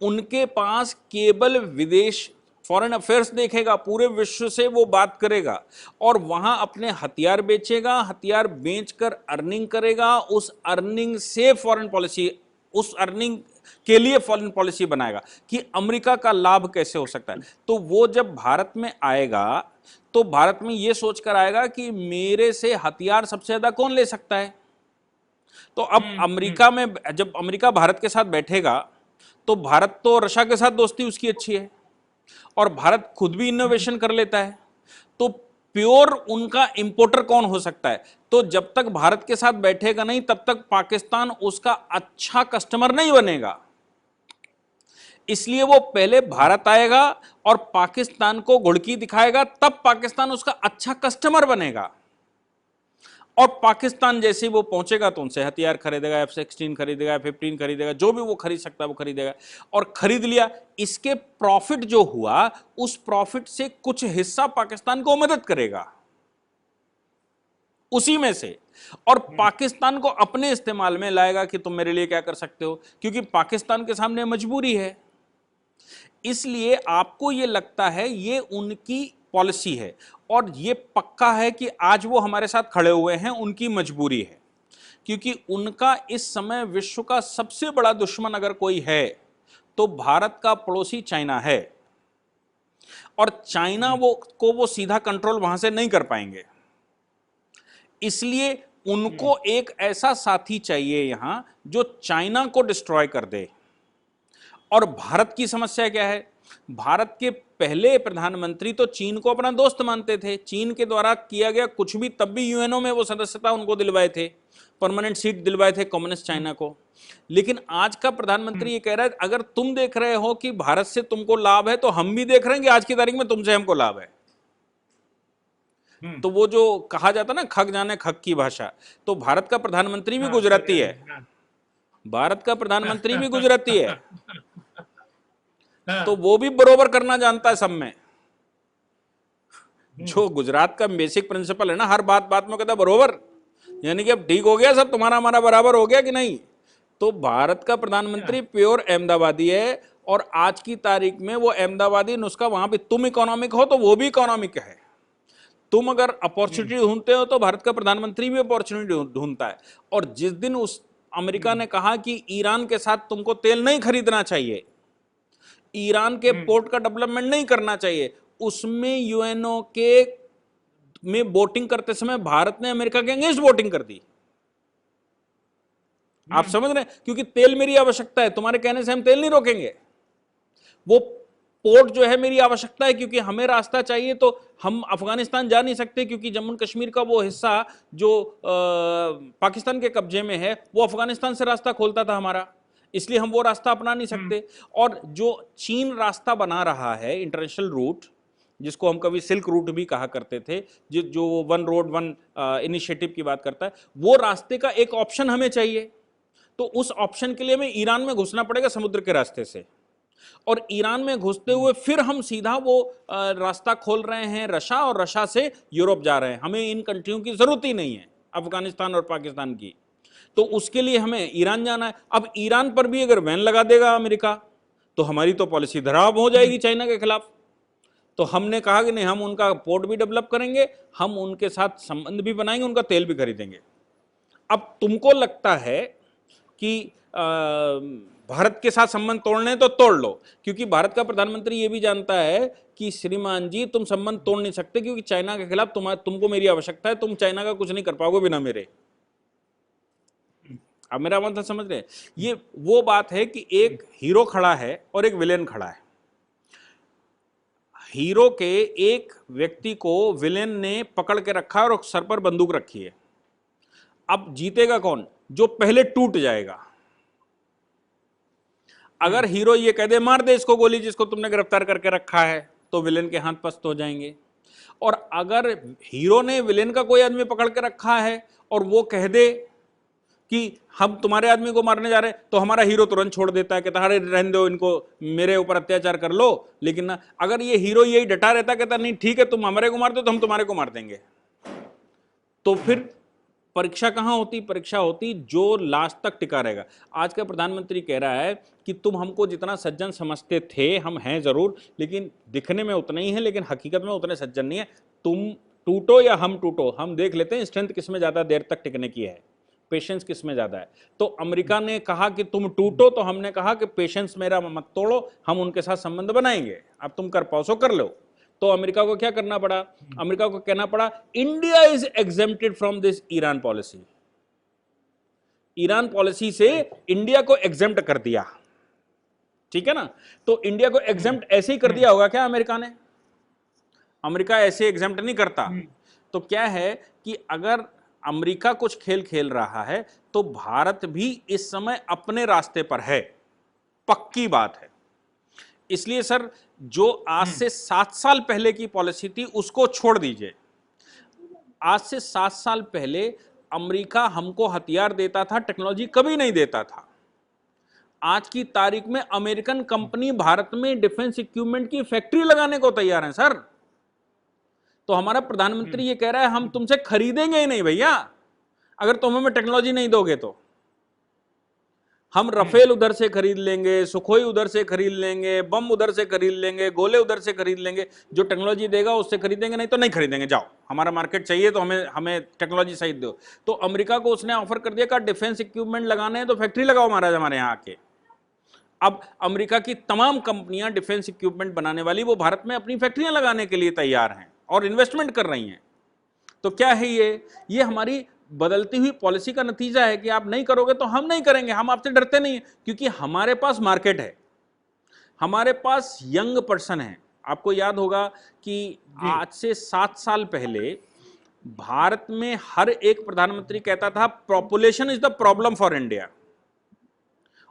S3: उनके पास केवल विदेश फॉरेन अफेयर्स देखेगा, पूरे विश्व से वो बात करेगा और वहां अपने हथियार बेचेगा, हथियार बेचकर अर्निंग करेगा, उस अर्निंग से फॉरेन पॉलिसी, उस अर्निंग के लिए फॉरेन पॉलिसी बनाएगा कि अमेरिका का लाभ कैसे हो सकता है। तो वो जब भारत में आएगा तो भारत में ये सोचकर आएगा कि मेरे से हथियार सबसे ज्यादा कौन ले सकता है। तो अब अमेरिका में जब अमेरिका भारत के साथ बैठेगा तो भारत तो रशिया के साथ दोस्ती उसकी अच्छी है और भारत खुद भी इनोवेशन कर लेता है, तो प्योर उनका इंपोर्टर कौन हो सकता है। तो जब तक भारत के साथ बैठेगा नहीं तब तक पाकिस्तान उसका अच्छा कस्टमर नहीं बनेगा। इसलिए वो पहले भारत आएगा और पाकिस्तान को घुड़की दिखाएगा, तब पाकिस्तान उसका अच्छा कस्टमर बनेगा। और पाकिस्तान जैसे ही वो पहुंचेगा तो उनसे हथियार खरीदेगा, F-16 खरीदेगा, F-15 खरीदेगा, जो भी वो खरीद सकता है वो खरीदेगा। और खरीद लिया, इसके प्रॉफिट जो हुआ उस प्रॉफिट से कुछ हिस्सा पाकिस्तान को मदद करेगा उसी में से, और पाकिस्तान को अपने इस्तेमाल में लाएगा कि तुम मेरे लिए क्या कर सकते हो, क्योंकि पाकिस्तान के सामने मजबूरी है। इसलिए आपको ये लगता है ये उनकी पॉलिसी है और ये पक्का है कि आज वो हमारे साथ खड़े हुए हैं, उनकी मजबूरी है, क्योंकि उनका इस समय विश्व का सबसे बड़ा दुश्मन अगर कोई है तो भारत का पड़ोसी चाइना है, और चाइना वो सीधा कंट्रोल वहां से नहीं कर पाएंगे। इसलिए उनको एक ऐसा साथी चाहिए यहां जो चाइना को डिस्ट्रॉय कर दे। और भारत की समस्या क्या है? भारत के पहले प्रधानमंत्री तो चीन को अपना दोस्त मानते थे, चीन के द्वारा किया गया कुछ भी, तब भी यूएनओ में वो सदस्यता उनको दिलवाए थे, परमानेंट सीट दिलवाए थे कम्युनिस्ट चाइना को। लेकिन आज का प्रधानमंत्री ये कह रहा है अगर तुम देख रहे हो कि भारत से तुमको लाभ है तो हम भी देख रहे हैं कि आज की तारीख में तुमसे हमको लाभ है। तो वो जो कहा जाता ना खग जाने खग की भाषा, तो भारत का प्रधानमंत्री भी गुजराती है, भारत का प्रधानमंत्री भी गुजराती है, तो वो भी बरोबर करना जानता है सब में। जो गुजरात का बेसिक प्रिंसिपल है ना, हर बात बात में कहता है बरोबर, यानी कि अब ठीक हो गया सब, तुम्हारा हमारा बराबर हो गया कि नहीं। तो भारत का प्रधानमंत्री प्योर अहमदाबादी है, और आज की तारीख में वो अहमदाबादी नुस्खा, वहां पे तुम इकोनॉमिक हो तो वो भी इकोनॉमिक है। तुम अगर अपॉर्चुनिटी ढूंढते हो तो भारत का प्रधानमंत्री भी अपॉर्चुनिटी ढूंढता है। और जिस दिन उस अमेरिका ने कहा कि ईरान के साथ तुमको तेल नहीं खरीदना चाहिए, ईरान के पोर्ट का डेवलपमेंट नहीं करना चाहिए, उसमें यूएनओ के में वोटिंग करते समय भारत ने अमेरिका के अगेंस्ट वोटिंग कर दी। आप समझ रहे हैं? क्योंकि तेल मेरी आवश्यकता है, तुम्हारे कहने से हम तेल नहीं रोकेंगे। वो पोर्ट जो है मेरी आवश्यकता है, क्योंकि हमें रास्ता चाहिए, तो हम अफगानिस्तान जा नहीं सकते, क्योंकि जम्मू कश्मीर का वो हिस्सा जो पाकिस्तान के कब्जे में है वो अफगानिस्तान से रास्ता खोलता था हमारा, इसलिए हम वो रास्ता अपना नहीं सकते। और जो चीन रास्ता बना रहा है, इंटरनेशनल रूट, जिसको हम कभी सिल्क रूट भी कहा करते थे, जो वन रोड वन इनिशिएटिव की बात करता है, वो रास्ते का एक ऑप्शन हमें चाहिए। तो उस ऑप्शन के लिए हमें ईरान में घुसना पड़ेगा समुद्र के रास्ते से, और ईरान में घुसते हुए फिर हम सीधा वो रास्ता खोल रहे हैं रशा, और रशा से यूरोप जा रहे हैं। हमें इन कंट्रियों की जरूरत ही नहीं है, अफगानिस्तान और पाकिस्तान की। तो उसके लिए हमें ईरान जाना है। अब ईरान पर भी अगर बैन लगा देगा अमेरिका, तो हमारी तो पॉलिसी धराव हो जाएगी चाइना के खिलाफ। तो हमने कहा कि नहीं, हम उनका पोर्ट भी डेवलप करेंगे, हम उनके साथ संबंध भी बनाएंगे, उनका तेल भी खरीदेंगे। अब तुमको लगता है कि भारत के साथ संबंध तोड़ने तो तोड़ लो, क्योंकि भारत का प्रधानमंत्री ये भी जानता है कि श्रीमान जी तुम संबंध तोड़ नहीं सकते, क्योंकि चाइना के खिलाफ तुमको मेरी आवश्यकता है, तुम चाइना का कुछ नहीं कर पाओगे बिना मेरे। अब मेरा मतलब समझ रहे हैं? ये वो बात है कि एक हीरो खड़ा है और एक विलेन खड़ा है। हीरो के एक व्यक्ति को विलेन ने पकड़ के रखा और सर पर बंदूक रखी है। अब जीतेगा कौन? जो पहले टूट जाएगा। अगर हीरो ये कह दे मार दे इसको गोली जिसको तुमने गिरफ्तार करके रखा है, तो विलेन के हाथ पस्त हो जाएंगे। और अगर हीरो ने विलेन का कोई आदमी पकड़ के रखा है और वो कह दे कि हम तुम्हारे आदमी को मारने जा रहे हैं, तो हमारा हीरो तुरंत छोड़ देता है, कहता है रहने दो इनको, मेरे ऊपर अत्याचार कर लो। लेकिन ना, अगर ये हीरो यही डटा रहता, कहता नहीं ठीक है तुम हमारे को मार दो तो हम तुम्हारे को मार देंगे, तो फिर परीक्षा कहां होती? परीक्षा होती जो लास्ट तक टिका रहेगा। आज का प्रधानमंत्री कह रहा है कि तुम हमको जितना सज्जन समझते थे, हम हैं जरूर, लेकिन दिखने में उतना ही है, लेकिन हकीकत में उतने सज्जन नहीं है। तुम टूटो या हम टूटो, हम देख लेते हैं स्ट्रेंथ किसमें ज्यादा देर तक टिकने की है, पेशेंस किसमें ज्यादा है। तो अमेरिका ने कहा कि तुम टूटो, तो हमने कहा कि पेशेंस मेरा मत तोड़ो, हम उनके साथ संबंध बनाएंगे, अब तुम कर पाओ सो कर लो। तो अमेरिका को क्या करना पड़ा? अमेरिका को कहना पड़ा India is exempted from this Iran policy. Iran policy से इंडिया को एग्जेम्प्ट कर दिया, ठीक है ना? तो इंडिया को एग्जेम्प्ट ऐसे ही कर दिया होगा क्या अमेरिका ने? अमेरिका ऐसे एग्जेम्प्ट नहीं करता। तो क्या है कि अगर अमेरिका कुछ खेल खेल रहा है, तो भारत भी इस समय अपने रास्ते पर है, पक्की बात है। इसलिए सर, जो आज से 7 साल पहले की पॉलिसी थी उसको छोड़ दीजिए। आज से 7 साल पहले अमेरिका हमको हथियार देता था, टेक्नोलॉजी कभी नहीं देता था। आज की तारीख में अमेरिकन कंपनी भारत में डिफेंस इक्विपमेंट की फैक्ट्री लगाने को तैयार है सर। तो हमारा प्रधानमंत्री ये कह रहा है हम तुमसे खरीदेंगे ही नहीं भैया, अगर तुम हमें टेक्नोलॉजी नहीं दोगे तो। हम रफेल उधर से खरीद लेंगे, सुखोई उधर से खरीद लेंगे, बम उधर से खरीद लेंगे, गोले उधर से खरीद लेंगे, जो टेक्नोलॉजी देगा उससे खरीदेंगे, नहीं तो नहीं खरीदेंगे, जाओ हमारा मार्केट चाहिए तो हमें टेक्नोलॉजी सही दो। तो अमेरिका को उसने ऑफर कर दिया कि डिफेंस इक्विपमेंट लगाने हैं तो फैक्ट्री लगाओ महाराज हमारे यहाँ आके। अब अमेरिका की तमाम कंपनियां डिफेंस इक्विपमेंट बनाने वाली, वो भारत में अपनी फैक्ट्रियां लगाने के लिए तैयार हैं और इन्वेस्टमेंट कर रही हैं। तो क्या है ये हमारी बदलती हुई पॉलिसी का नतीजा है कि आप नहीं करोगे तो हम नहीं करेंगे। हम आपसे डरते नहीं, क्योंकि हमारे पास मार्केट है, हमारे पास यंग पर्सन है। आपको याद होगा कि आज से 7 साल पहले भारत में हर एक प्रधानमंत्री कहता था population is the problem for India,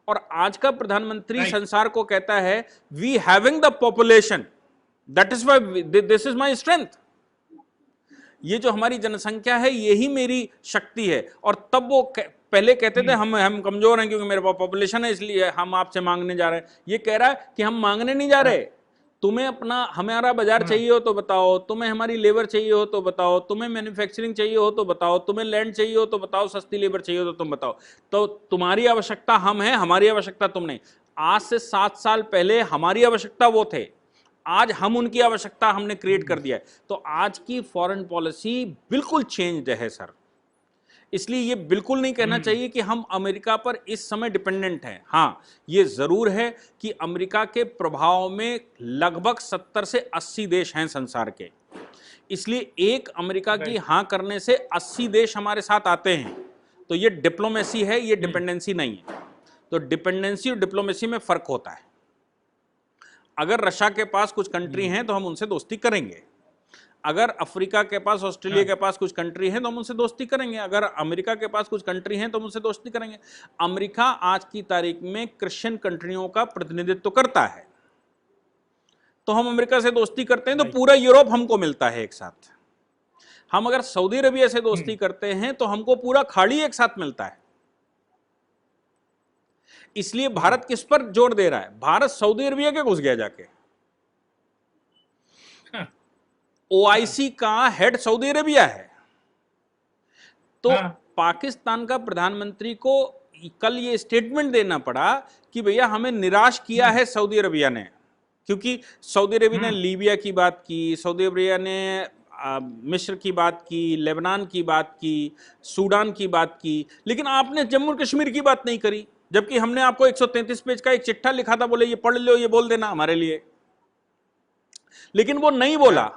S3: और आज का प्रधानमंत्री संसार को कहता है we having the population, that is why this is my strength. ये जो हमारी जनसंख्या है यही मेरी शक्ति है। और तब वो पहले कहते थे हम कमजोर हैं क्योंकि मेरे पास पॉपुलेशन है इसलिए हम आपसे मांगने जा रहे हैं। ये कह रहा है कि हम मांगने नहीं जा रहे, तुम्हें अपना हमारा बाजार चाहिए हो तो बताओ, तुम्हें हमारी लेबर चाहिए हो तो बताओ, तुम्हें मैन्युफैक्चरिंग चाहिए हो तो बताओ, तुम्हें लैंड चाहिए हो तो बताओ, सस्ती लेबर चाहिए हो तो तुम बताओ। तो तुम्हारी आवश्यकता हम हैं, हमारी आवश्यकता तुम नहीं। आज से 7 साल पहले हमारी आवश्यकता वो थे, आज हम उनकी आवश्यकता हमने क्रिएट कर दिया है। तो आज की फॉरेन पॉलिसी बिल्कुल चेंज्ड है सर। इसलिए ये बिल्कुल नहीं कहना चाहिए कि हम अमेरिका पर इस समय डिपेंडेंट हैं। हाँ, ये जरूर है कि अमेरिका के प्रभाव में लगभग 70 से 80 देश हैं संसार के। इसलिए एक अमेरिका की हाँ करने से 80 देश हमारे साथ आते हैं। तो ये डिप्लोमेसी है, ये डिपेंडेंसी नहीं है। तो डिपेंडेंसी और डिप्लोमेसी में फर्क होता है। अगर रशिया के पास कुछ कंट्री हैं तो हम उनसे दोस्ती करेंगे, अगर अफ्रीका के पास, ऑस्ट्रेलिया के पास कुछ कंट्री हैं तो हम उनसे दोस्ती करेंगे, अगर अमेरिका के पास कुछ कंट्री हैं तो हम उनसे दोस्ती करेंगे। अमेरिका आज की तारीख में क्रिश्चियन कंट्रियों का प्रतिनिधित्व करता है, तो हम अमेरिका से दोस्ती करते हैं तो पूरा यूरोप हमको मिलता है एक साथ। हम अगर सऊदी अरबिया से दोस्ती करते हैं तो हमको पूरा खाड़ी एक साथ मिलता है। इसलिए भारत किस पर जोर दे रहा है? भारत सऊदी अरबिया के घुस गया जाके। ओआईसी का हेड सऊदी अरेबिया है। तो पाकिस्तान का प्रधानमंत्री को कल ये स्टेटमेंट देना पड़ा कि भैया हमें निराश किया है सऊदी अरेबिया ने, क्योंकि सऊदी अरेबिया ने लीबिया की बात की, सऊदी अरेबिया ने मिस्र की बात की, लेबनान की बात की, सूडान की बात की, लेकिन आपने जम्मू और कश्मीर की बात नहीं करी। जबकि हमने आपको 133 पेज का एक चिट्ठा लिखा था, बोले ये पढ़ लो, ये बोल देना हमारे लिए, लेकिन वो नहीं बोला।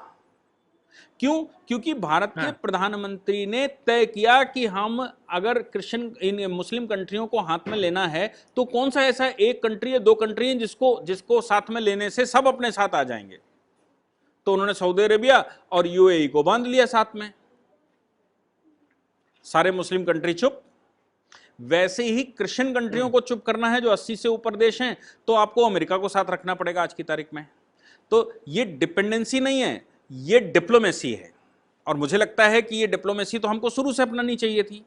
S3: क्यों? क्योंकि भारत के प्रधानमंत्री ने तय किया कि हम अगर क्रिश्चियन मुस्लिम कंट्रियों को हाथ में लेना है तो कौन सा ऐसा एक कंट्री है, 2 कंट्री है जिसको साथ में लेने से सब अपने साथ आ जाएंगे। तो उन्होंने सऊदी अरेबिया और यूएई को बांध लिया साथ में, सारे मुस्लिम कंट्री चुप। वैसे ही क्रिश्चियन कंट्रियों को चुप करना है जो 80 से ऊपर देश हैं, तो आपको अमेरिका को साथ रखना पड़ेगा आज की तारीख में। तो ये डिपेंडेंसी नहीं है, ये डिप्लोमेसी है। और मुझे लगता है कि ये डिप्लोमेसी तो हमको शुरू से अपनानी चाहिए थी,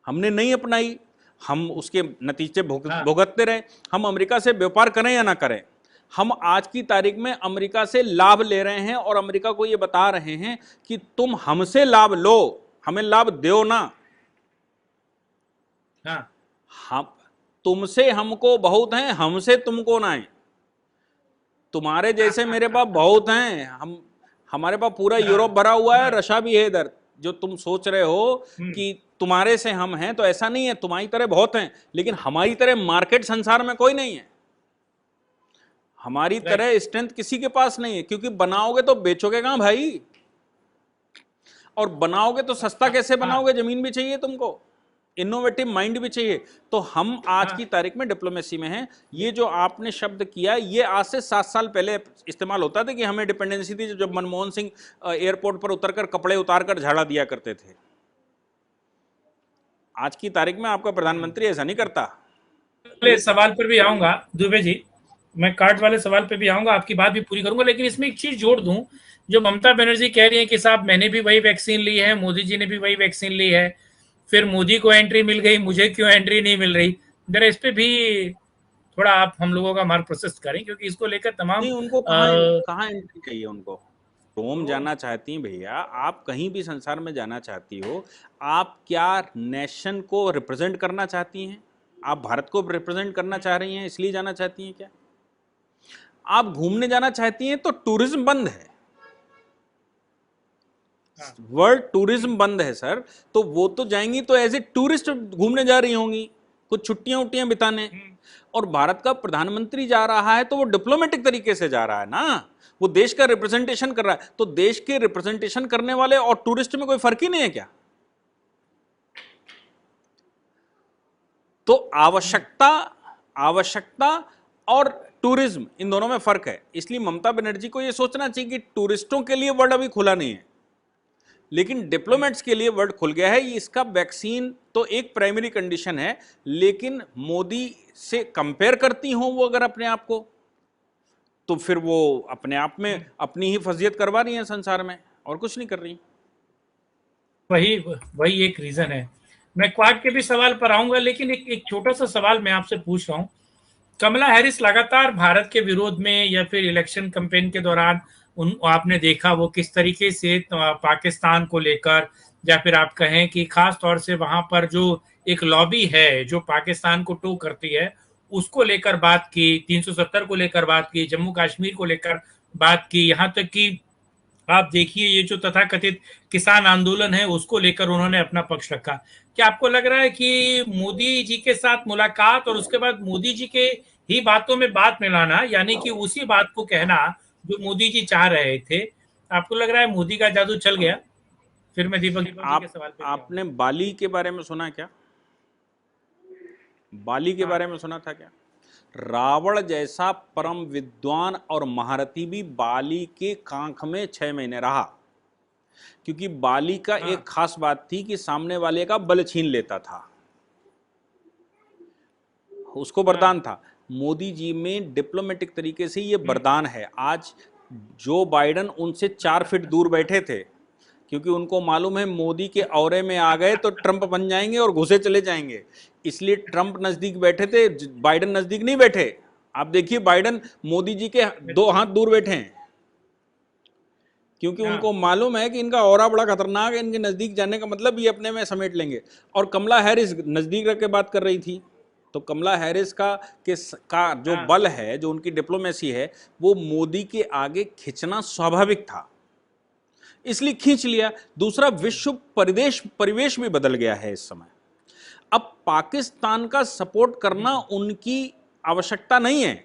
S3: हमने नहीं अपनाई, हम उसके नतीजे भुगतते रहे। हम अमेरिका से व्यापार करें या ना करें, हम आज की तारीख में अमेरिका से लाभ ले रहे हैं और अमेरिका को ये बता रहे हैं कि तुम हमसे लाभ लो, हमें लाभ दो ना। हम तुमसे हमको बहुत हैं, हमसे तुमको ना है। तुम्हारे जैसे मेरे पास बहुत हैं, हमारे पास पूरा यूरोप भरा हुआ है, रशिया भी है इधर। जो तुम सोच रहे हो कि तुम्हारे से हम हैं, तो ऐसा नहीं है, तुम्हारी तरह बहुत हैं, लेकिन हमारी तरह मार्केट संसार में कोई नहीं है, हमारी तरह स्ट्रेंथ किसी के पास नहीं है। क्योंकि बनाओगे तो बेचोगे कहां भाई, और बनाओगे तो सस्ता कैसे बनाओगे? जमीन भी चाहिए तुमको, इनोवेटिव माइंड भी चाहिए। तो हम आज की तारीख में डिप्लोमेसी में हैं। ये जो आपने शब्द किया, ये आज से 7 साल पहले इस्तेमाल होता था कि हमें डिपेंडेंसी थी, जब मनमोहन सिंह एयरपोर्ट पर उतरकर कपड़े उतारकर झाड़ा दिया करते थे। आज की तारीख में आपका प्रधानमंत्री ऐसा नहीं करता।
S2: सवाल पर भी आऊंगा दुबे जी, मैं कार्ड वाले सवाल पे भी आऊंगा, आपकी बात भी पूरी करूंगा, लेकिन इसमें एक चीज जोड़ दूं। जो ममता बनर्जी कह रही है कि साहब मैंने भी वही वैक्सीन ली है, मोदी जी ने भी वही वैक्सीन ली है, फिर मोदी को एंट्री मिल गई, मुझे क्यों एंट्री नहीं मिल रही? जरा इस पे भी थोड़ा आप हम लोगों का मार्ग प्रोसेस करें, क्योंकि इसको लेकर तमाम
S3: नहीं, उनको कहाँ एंट्री चाहिए? उनको रोम जाना चाहती हैं भैया, आप कहीं भी संसार में जाना चाहती हो, आप क्या नेशन को रिप्रेजेंट करना चाहती हैं? आप भारत को रिप्रेजेंट करना चाह रही हैं, इसलिए जाना चाहती हैं क्या? आप घूमने जाना चाहती हैं तो टूरिज्म बंद है, वर्ल्ड टूरिज्म बंद है सर। तो वो तो जाएंगी तो एज ए टूरिस्ट घूमने जा रही होंगी, कुछ छुट्टियां उट्टियां बिताने। और भारत का प्रधानमंत्री जा रहा है तो वो डिप्लोमेटिक तरीके से जा रहा है ना, वो देश का रिप्रेजेंटेशन कर रहा है। तो देश के रिप्रेजेंटेशन करने वाले और टूरिस्ट में कोई फर्क ही नहीं है क्या? तो आवश्यकता और टूरिज्म, इन दोनों में फर्क है। इसलिए ममता बनर्जी को यह सोचना चाहिए कि टूरिस्टों के लिए वर्ल्ड अभी खुला नहीं है, लेकिन डिप्लोमेट्स के लिए वर्ल्ड खुल गया है। इसका वैक्सीन तो एक प्राइमरी कंडीशन है, लेकिन मोदी से कंपेयर करती हो वो अगर अपने आप को, तो फिर वो अपने आप में अपनी ही फजीयत करवा रही है संसार में, और कुछ नहीं कर रही।
S2: वही एक रीजन है। मैं क्वाड के भी सवाल पर आऊंगा, लेकिन एक छोटा सा सवाल मैं आपसे पूछ रहा हूं कमला हैरिस लगातार भारत के विरोध में या फिर इलेक्शन कैंपेन के दौरान आपने देखा वो किस तरीके से पाकिस्तान को लेकर, या फिर आप कहें कि खास तौर से वहां पर जो एक लॉबी है जो पाकिस्तान को टो करती है उसको लेकर बात की, 370 को लेकर बात की, जम्मू कश्मीर को लेकर बात की, यहाँ तक कि आप देखिए ये जो तथाकथित किसान आंदोलन है उसको लेकर उन्होंने अपना पक्ष रखा। क्या आपको लग रहा है कि मोदी जी के साथ मुलाकात और उसके बाद मोदी जी के ही बातों में बात मिलाना, यानी कि उसी बात को कहना जो मोदी जी चाह रहे थे, आपको लग रहा है मोदी का जादू चल गया? फिर मैं दीपक जी के सवाल पे
S3: आपने बाली के बारे में सुना क्या? बाली के बारे में सुना था क्या? रावण जैसा परम विद्वान और महारथी भी बाली के कांख में 6 महीने रहा, क्योंकि बाली का एक खास बात थी कि सामने वाले का बल छीन लेता था, उसको वरदान था। मोदी जी में डिप्लोमेटिक तरीके से ये वरदान है। आज जो बाइडन उनसे 4 फीट दूर बैठे थे, क्योंकि उनको मालूम है मोदी के औरे में आ गए तो ट्रंप बन जाएंगे और घुसे चले जाएंगे, इसलिए ट्रंप नजदीक बैठे थे, बाइडन नजदीक नहीं बैठे। आप देखिए बाइडन मोदी जी के 2 हाथ दूर बैठे हैं, क्योंकि उनको मालूम है कि इनका औरा बड़ा खतरनाक है, इनके नजदीक जाने का मतलब ये अपने में समेट लेंगे। और कमला हैरिस नजदीक रख के बात कर रही थी, तो कमला हैरिस का जो बल है, जो उनकी डिप्लोमेसी है, वो मोदी के आगे खींचना स्वाभाविक था, इसलिए खींच लिया। दूसरा, विश्व परिवेश भी बदल गया है इस समय। अब पाकिस्तान का सपोर्ट करना उनकी आवश्यकता नहीं है,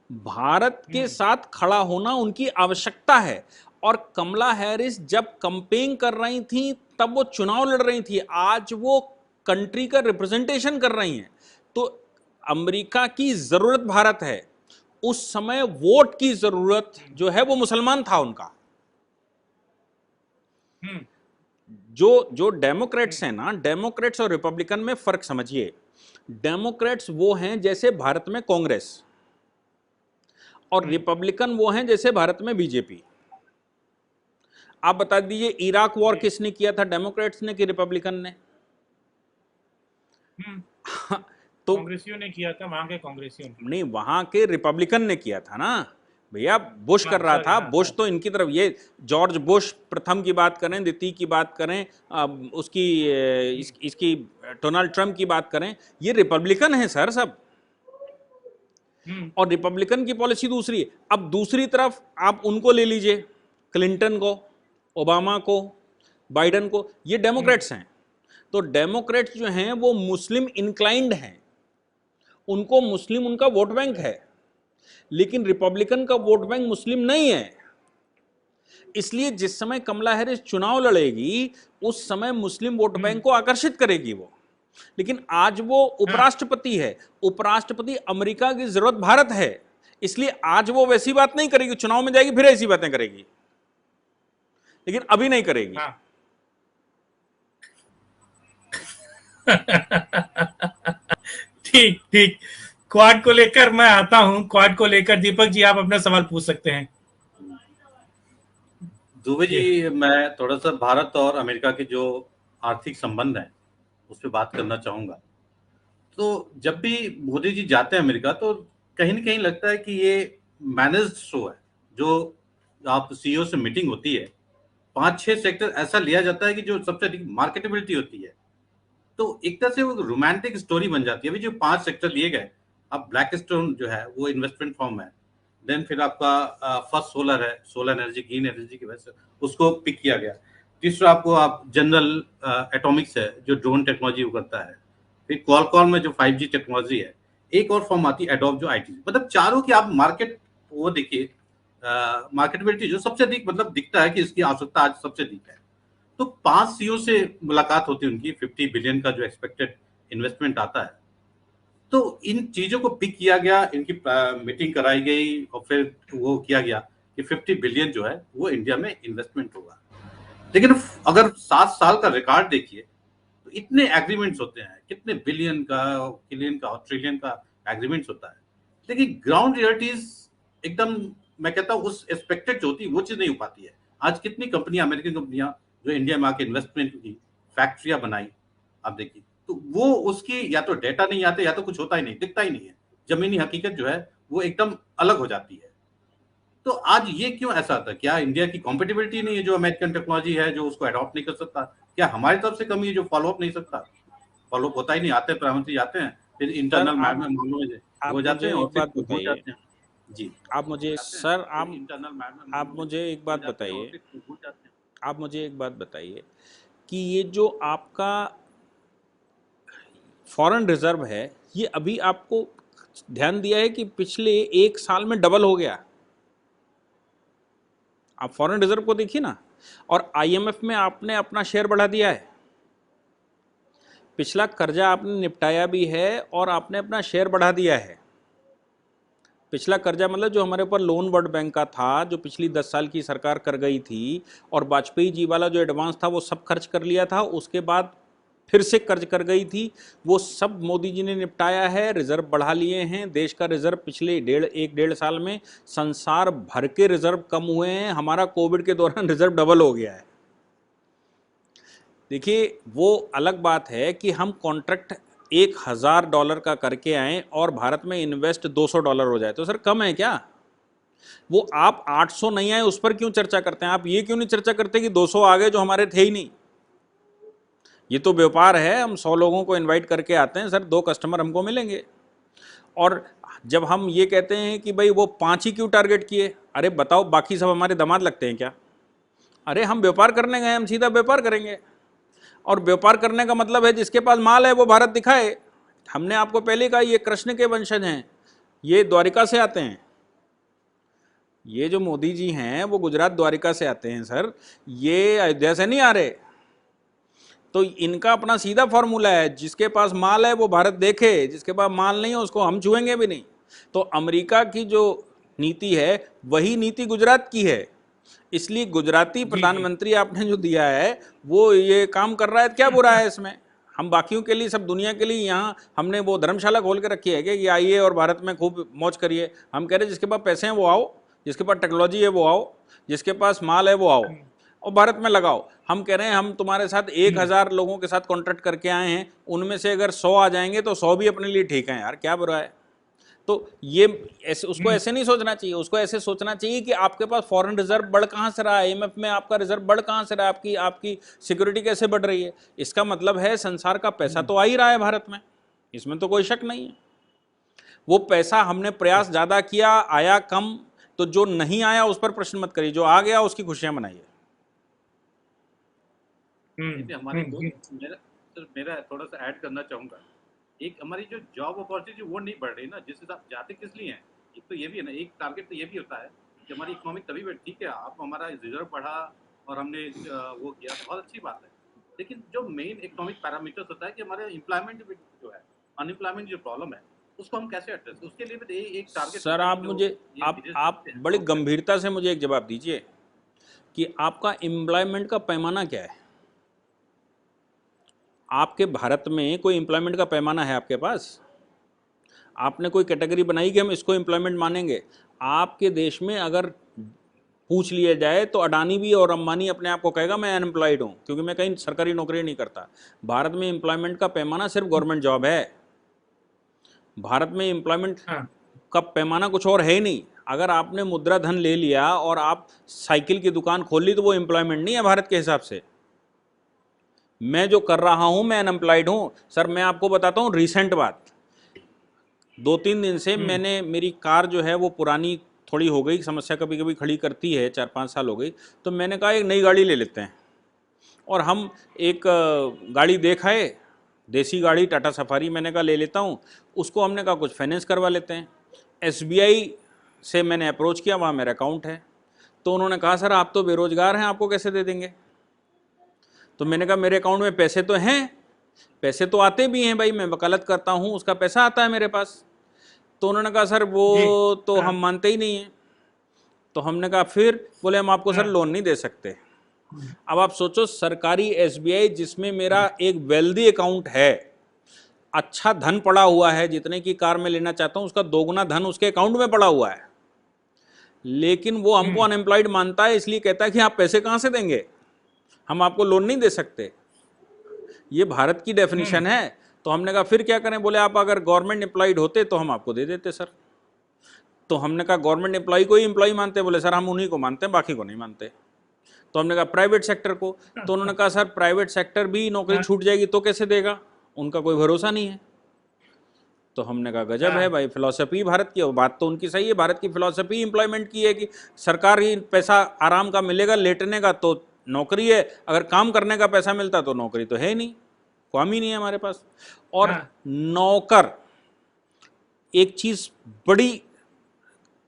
S3: भारत के साथ खड़ा होना उनकी आवश्यकता है। और कमला हैरिस जब कैंपेन कर रही थी तब वो चुनाव लड़ रही थी, आज वो कंट्री का रिप्रेजेंटेशन कर रही हैं। तो अमेरिका की जरूरत भारत है, उस समय वोट की जरूरत जो है वो मुसलमान था उनका। जो डेमोक्रेट्स हैं ना, डेमोक्रेट्स और रिपब्लिकन में फर्क समझिए। डेमोक्रेट्स वो हैं जैसे भारत में कांग्रेस, और रिपब्लिकन वो हैं जैसे भारत में बीजेपी। आप बता दीजिए इराक वॉर किसने किया था, डेमोक्रेट्स ने कि रिपब्लिकन ने?
S2: तो कांग्रेसियों ने किया था, वहां के कांग्रेसियों ने
S3: नहीं, वहां के रिपब्लिकन ने किया था ना भैया। बुश कर रहा था, बुश तो इनकी तरफ, ये जॉर्ज बुश प्रथम की बात करें, द्वितीय की बात करें, उसकी इसकी डोनाल्ड ट्रंप की बात करें, ये रिपब्लिकन है सर सब। और रिपब्लिकन की पॉलिसी दूसरी है। अब दूसरी तरफ आप उनको ले लीजिए, क्लिंटन को, ओबामा को, बाइडन को, ये डेमोक्रेट्स हैं। तो डेमोक्रेट्स जो हैं वो मुस्लिम इंक्लाइंड हैं, उनको मुस्लिम उनका वोट बैंक है, लेकिन रिपब्लिकन का वोट बैंक मुस्लिम नहीं है। इसलिए जिस समय कमला हैरिस चुनाव लड़ेगी उस समय मुस्लिम वोट बैंक को आकर्षित करेगी वो। लेकिन आज वो उपराष्ट्रपति है, उपराष्ट्रपति अमेरिका की जरूरत भारत है, इसलिए आज वो वैसी बात नहीं करेगी। चुनाव में जाएगी फिर ऐसी बातें करेगी, लेकिन अभी नहीं करेगी।
S2: ठीक ठीक। क्वाड को लेकर मैं आता हूं, क्वाड को लेकर दीपक जी आप अपना सवाल पूछ सकते हैं।
S4: दुबे जी, मैं थोड़ा सा भारत और अमेरिका के जो आर्थिक संबंध हैं उस पर बात करना चाहूंगा। तो जब भी मोदी जी जाते हैं अमेरिका तो कहीं ना कहीं लगता है कि ये मैनेज्ड शो है। जो आप सीईओ से मीटिंग होती है, 5-6 सेक्टर ऐसा लिया जाता है कि जो सबसे अधिक मार्केटेबिलिटी होती है, तो एक तरह से वो रोमांटिक स्टोरी बन जाती है। अभी जो 5 सेक्टर लिए गए, अब ब्लैकस्टोन जो है वो इन्वेस्टमेंट फर्म है, देन फिर आपका फर्स्ट सोलर है, सोलर एनर्जी, ग्रीन एनर्जी की वजह से उसको पिक किया गया। तीसरा आपको आप जनरल एटॉमिक्स है जो ड्रोन टेक्नोलॉजी करता है, फिर क्वालकॉम में जो 5G टेक्नोलॉजी है, एक और फर्म आती है एडोब जो आईटी। मतलब चारों की आप मार्केट वो देखिए, मार्केटेबिलिटी जो सबसे अधिक मतलब दिखता है कि इसकी आवश्यकता आज सबसे अधिक है। तो 5 सीईओ से मुलाकात होती है उनकी, 50 बिलियन का जो एक्सपेक्टेड इन्वेस्टमेंट आता है। तो इन चीजों को पिक किया गया, इनकी मीटिंग कराई गई और फिर वो किया गया कि 50 बिलियन जो है वो इंडिया में इन्वेस्टमेंट होगा। लेकिन अगर 7 साल का रिकॉर्ड देखिए तो इतने एग्रीमेंट्स होते हैं, कितने बिलियन का ट्रिलियन का एग्रीमेंट्स होता है, लेकिन ग्राउंड रियलिटीज एकदम, मैं कहता हूँ उस एक्सपेक्टेड जो होती है वो चीज नहीं हो पाती है। आज कितनी कंपनियां, अमेरिकन कंपनियां जो इंडिया में आके इन्वेस्टमेंट की फैक्ट्रियां बनाई, आप देखिए, तो वो उसकी या तो डेटा नहीं आते या तो कुछ होता ही नहीं, दिखता ही नहीं है। जमीनी हकीकत जो है वो एकदम अलग हो जाती है। तो आज ये क्यों ऐसा था? क्या इंडिया की कॉम्पिटिबिलिटी नहीं है जो अमेरिकन टेक्नोलॉजी है जो उसको अडॉप्ट नहीं कर सकता? क्या हमारी तरफ से कमी है जो फॉलोअप नहीं सकता? फॉलोअप होता ही नहीं, आते हैं प्रधानमंत्री जाते हैं, फिर
S3: सर
S4: इंटरनल
S3: आप
S4: मामलों में
S3: आप
S4: हो जाते
S3: मुझे
S4: हैं और
S3: एक
S4: फिर
S3: बात
S4: हो
S3: बताइए,
S4: जाते हैं। जी,
S3: आप मुझे
S4: जाते हैं,
S3: सर
S4: फिर इंटरनल मामलों
S3: आप
S4: में
S3: मुझे एक
S4: हो
S3: बात
S4: जाते हैं और
S3: बताइए,
S4: फिर हो जाते हैं।
S3: आप मुझे एक बात बताइए कि ये जो आपका फॉरेन रिजर्व है, ये अभी आपको ध्यान दिया है कि पिछले 1 साल में डबल हो गया। आप फॉरेन रिजर्व को देखिए ना, और आईएमएफ में आपने अपना शेयर बढ़ा दिया है। पिछला कर्जा आपने निपटाया भी है और आपने अपना शेयर बढ़ा दिया है। पिछला कर्जा मतलब जो हमारे ऊपर लोन वर्ल्ड बैंक का था, जो पिछली 10 साल की सरकार कर गई थी, और वाजपेयी जी वाला जो एडवांस था वो सब खर्च कर लिया था, उसके बाद फिर से कर्ज कर गई थी, वो सब मोदी जी ने निपटाया है, रिजर्व बढ़ा लिए हैं। देश का रिजर्व पिछले 1.5 साल में संसार भर के रिजर्व कम हुए हैं, हमारा कोविड के दौरान रिजर्व डबल हो गया है। देखिए, वो अलग बात है कि हम कॉन्ट्रैक्ट $1,000 का करके आए और भारत में इन्वेस्ट $200 हो जाए, तो सर कम है क्या? वो आप 800 नहीं आए उस पर क्यों चर्चा करते हैं? आप ये क्यों नहीं चर्चा करते कि 200 आ गए जो हमारे थे ही नहीं? ये तो व्यापार है, हम 100 लोगों को इनवाइट करके आते हैं सर, 2 कस्टमर हमको मिलेंगे। और जब हम ये कहते हैं कि भाई वो 5 ही क्यों टारगेट किए, अरे बताओ बाकी सब हमारे दामाद लगते हैं क्या? अरे हम व्यापार करने गए, हम सीधा व्यापार करेंगे, और व्यापार करने का मतलब है जिसके पास माल है वो भारत दिखाए। हमने आपको पहले कहा ये कृष्ण के वंशज हैं, ये द्वारिका से आते हैं। ये जो मोदी जी हैं वो गुजरात द्वारिका से आते हैं सर, ये अयोध्या से नहीं आ रहे। तो इनका अपना सीधा फॉर्मूला है, जिसके पास माल है वो भारत देखे, जिसके पास माल नहीं है उसको हम छुएंगे भी नहीं। तो अमेरिका की जो नीति है वही नीति गुजरात की है, इसलिए गुजराती प्रधानमंत्री आपने जो दिया है वो ये काम कर रहा है, क्या बुरा है इसमें? हम बाकियों के लिए, सब दुनिया के लिए यहाँ हमने वो धर्मशाला खोल के रखी है कि आइए और भारत में खूब मौज करिए। हम कह रहे हैं जिसके पास पैसे हैं वो आओ, जिसके पास टेक्नोलॉजी है वो आओ, जिसके पास माल है वो आओ और भारत में लगाओ। हम कह रहे हैं हम तुम्हारे साथ 1,000 लोगों के साथ कॉन्ट्रैक्ट करके आए हैं, उनमें से अगर 100 आ जाएंगे तो 100 भी अपने लिए ठीक है यार, क्या बुरा है? तो ये ऐसे, उसको ऐसे नहीं सोचना चाहिए, उसको ऐसे सोचना चाहिए कि आपके पास फॉरेन रिजर्व बढ़ कहाँ से रहा है, आईएमएफ में आपका रिजर्व बढ़ कहाँ से रहा है, आपकी आपकी सिक्योरिटी कैसे बढ़ रही है। इसका मतलब है संसार का पैसा तो आ ही रहा है भारत में, इसमें तो कोई शक नहीं है। वो पैसा हमने प्रयास ज़्यादा किया, आया कम, तो जो नहीं आया उस पर प्रश्न मत करिए, जो आ गया उसकी खुशियां मनाइए।
S4: हमारे मेरा थोड़ा सा ऐड करना चाहूंगा, एक हमारी जो जॉब अपॉर्चुनिटी वो नहीं बढ़ रही ना, जिस हिसाब जाते किस लिए हैं, एक तो ये भी है ना, एक टारगेट तो ये भी होता है कि हमारी इकोनॉमिक तभी बढ़, ठीक है आप हमारा रिजर्व बढ़ा और हमने वो किया, बहुत अच्छी बात है, लेकिन जो मेन इकोनॉमिक पैरामीटर्स होता है कि हमारे एम्प्लॉयमेंट जो है, अनएम्प्लॉयमेंट जो प्रॉब्लम है उसको हम कैसे एड्रेस, उसके लिए भी एक टारगेट।
S3: सर आप मुझे आप बड़ी गंभीरता से मुझे एक जवाब दीजिए कि आपका एम्प्लॉयमेंट का पैमाना क्या है? आपके भारत में कोई एम्प्लॉयमेंट का पैमाना है आपके पास? आपने कोई कैटेगरी बनाई कि हम इसको एम्प्लॉयमेंट मानेंगे? आपके देश में अगर पूछ लिया जाए तो अडानी भी और अंबानी अपने आप को कहेगा मैं अनएम्प्लॉयड हूँ, क्योंकि मैं कहीं सरकारी नौकरी नहीं करता। भारत में एम्प्लॉयमेंट का पैमाना सिर्फ गवर्नमेंट जॉब है। भारत में एम्प्लॉयमेंट का पैमाना कुछ और है ही नहीं। अगर आपने मुद्रा धन ले लिया और आप साइकिल की दुकान खोल ली तो वो एम्प्लॉयमेंट नहीं है भारत के हिसाब से। मैं जो कर रहा हूं मैं अनएम्प्लॉयड हूं। सर मैं आपको बताता हूं रिसेंट बात, 2-3 दिन से मैंने, मेरी कार जो है वो पुरानी थोड़ी हो गई, समस्या कभी कभी खड़ी करती है, 4-5 साल हो गई, तो मैंने कहा एक नई गाड़ी ले लेते हैं। और हम एक गाड़ी देख आए, देसी गाड़ी टाटा सफारी, मैंने कहा ले लेता हूँ। उसको हमने कहा कुछ फाइनेंस करवा लेते हैं। SBI से मैंने अप्रोच किया, वहाँ मेरा अकाउंट है, तो उन्होंने कहा सर आप तो बेरोजगार हैं, आपको कैसे दे देंगे? तो मैंने कहा मेरे अकाउंट में पैसे तो हैं, पैसे तो आते भी हैं भाई, मैं वकालत करता हूँ, उसका पैसा आता है मेरे पास। तो उन्होंने कहा सर वो तो हम मानते ही नहीं हैं। तो हमने कहा फिर, बोले हम आपको सर लोन नहीं दे सकते। अब आप सोचो, सरकारी SBI जिसमें मेरा एक वेल्दी अकाउंट है, अच्छा धन पड़ा हुआ है, जितने की कार में लेना चाहता हूँ उसका 2 गुना धन उसके अकाउंट में पड़ा हुआ है, लेकिन वो हमको अनएम्प्लॉयड मानता है, इसलिए कहता है कि आप पैसे कहाँ से देंगे, हम आपको लोन नहीं दे सकते। ये भारत की डेफिनेशन है। तो हमने कहा फिर क्या करें, बोले आप अगर गवर्नमेंट एम्प्लॉयड होते तो हम आपको दे देते सर। तो हमने कहा गवर्नमेंट एम्प्लॉय को ही एम्प्लॉय मानते, बोले सर हम उन्हीं को मानते हैं, बाकी को नहीं मानते। तो हमने कहा प्राइवेट सेक्टर को, तो उन्होंने कहा सर प्राइवेट सेक्टर भी नौकरी छूट जाएगी तो कैसे देगा, उनका कोई भरोसा नहीं है। तो हमने कहा गजब है भाई, फिलॉसफी भारत की, बात तो उनकी सही है, भारत की फिलॉसफी एम्प्लॉयमेंट की है कि सरकारी पैसा आराम का मिलेगा, लेटने का तो नौकरी है, अगर काम करने का पैसा मिलता तो नौकरी तो है ही नहीं, काम ही नहीं है हमारे पास। और नौकर, एक चीज बड़ी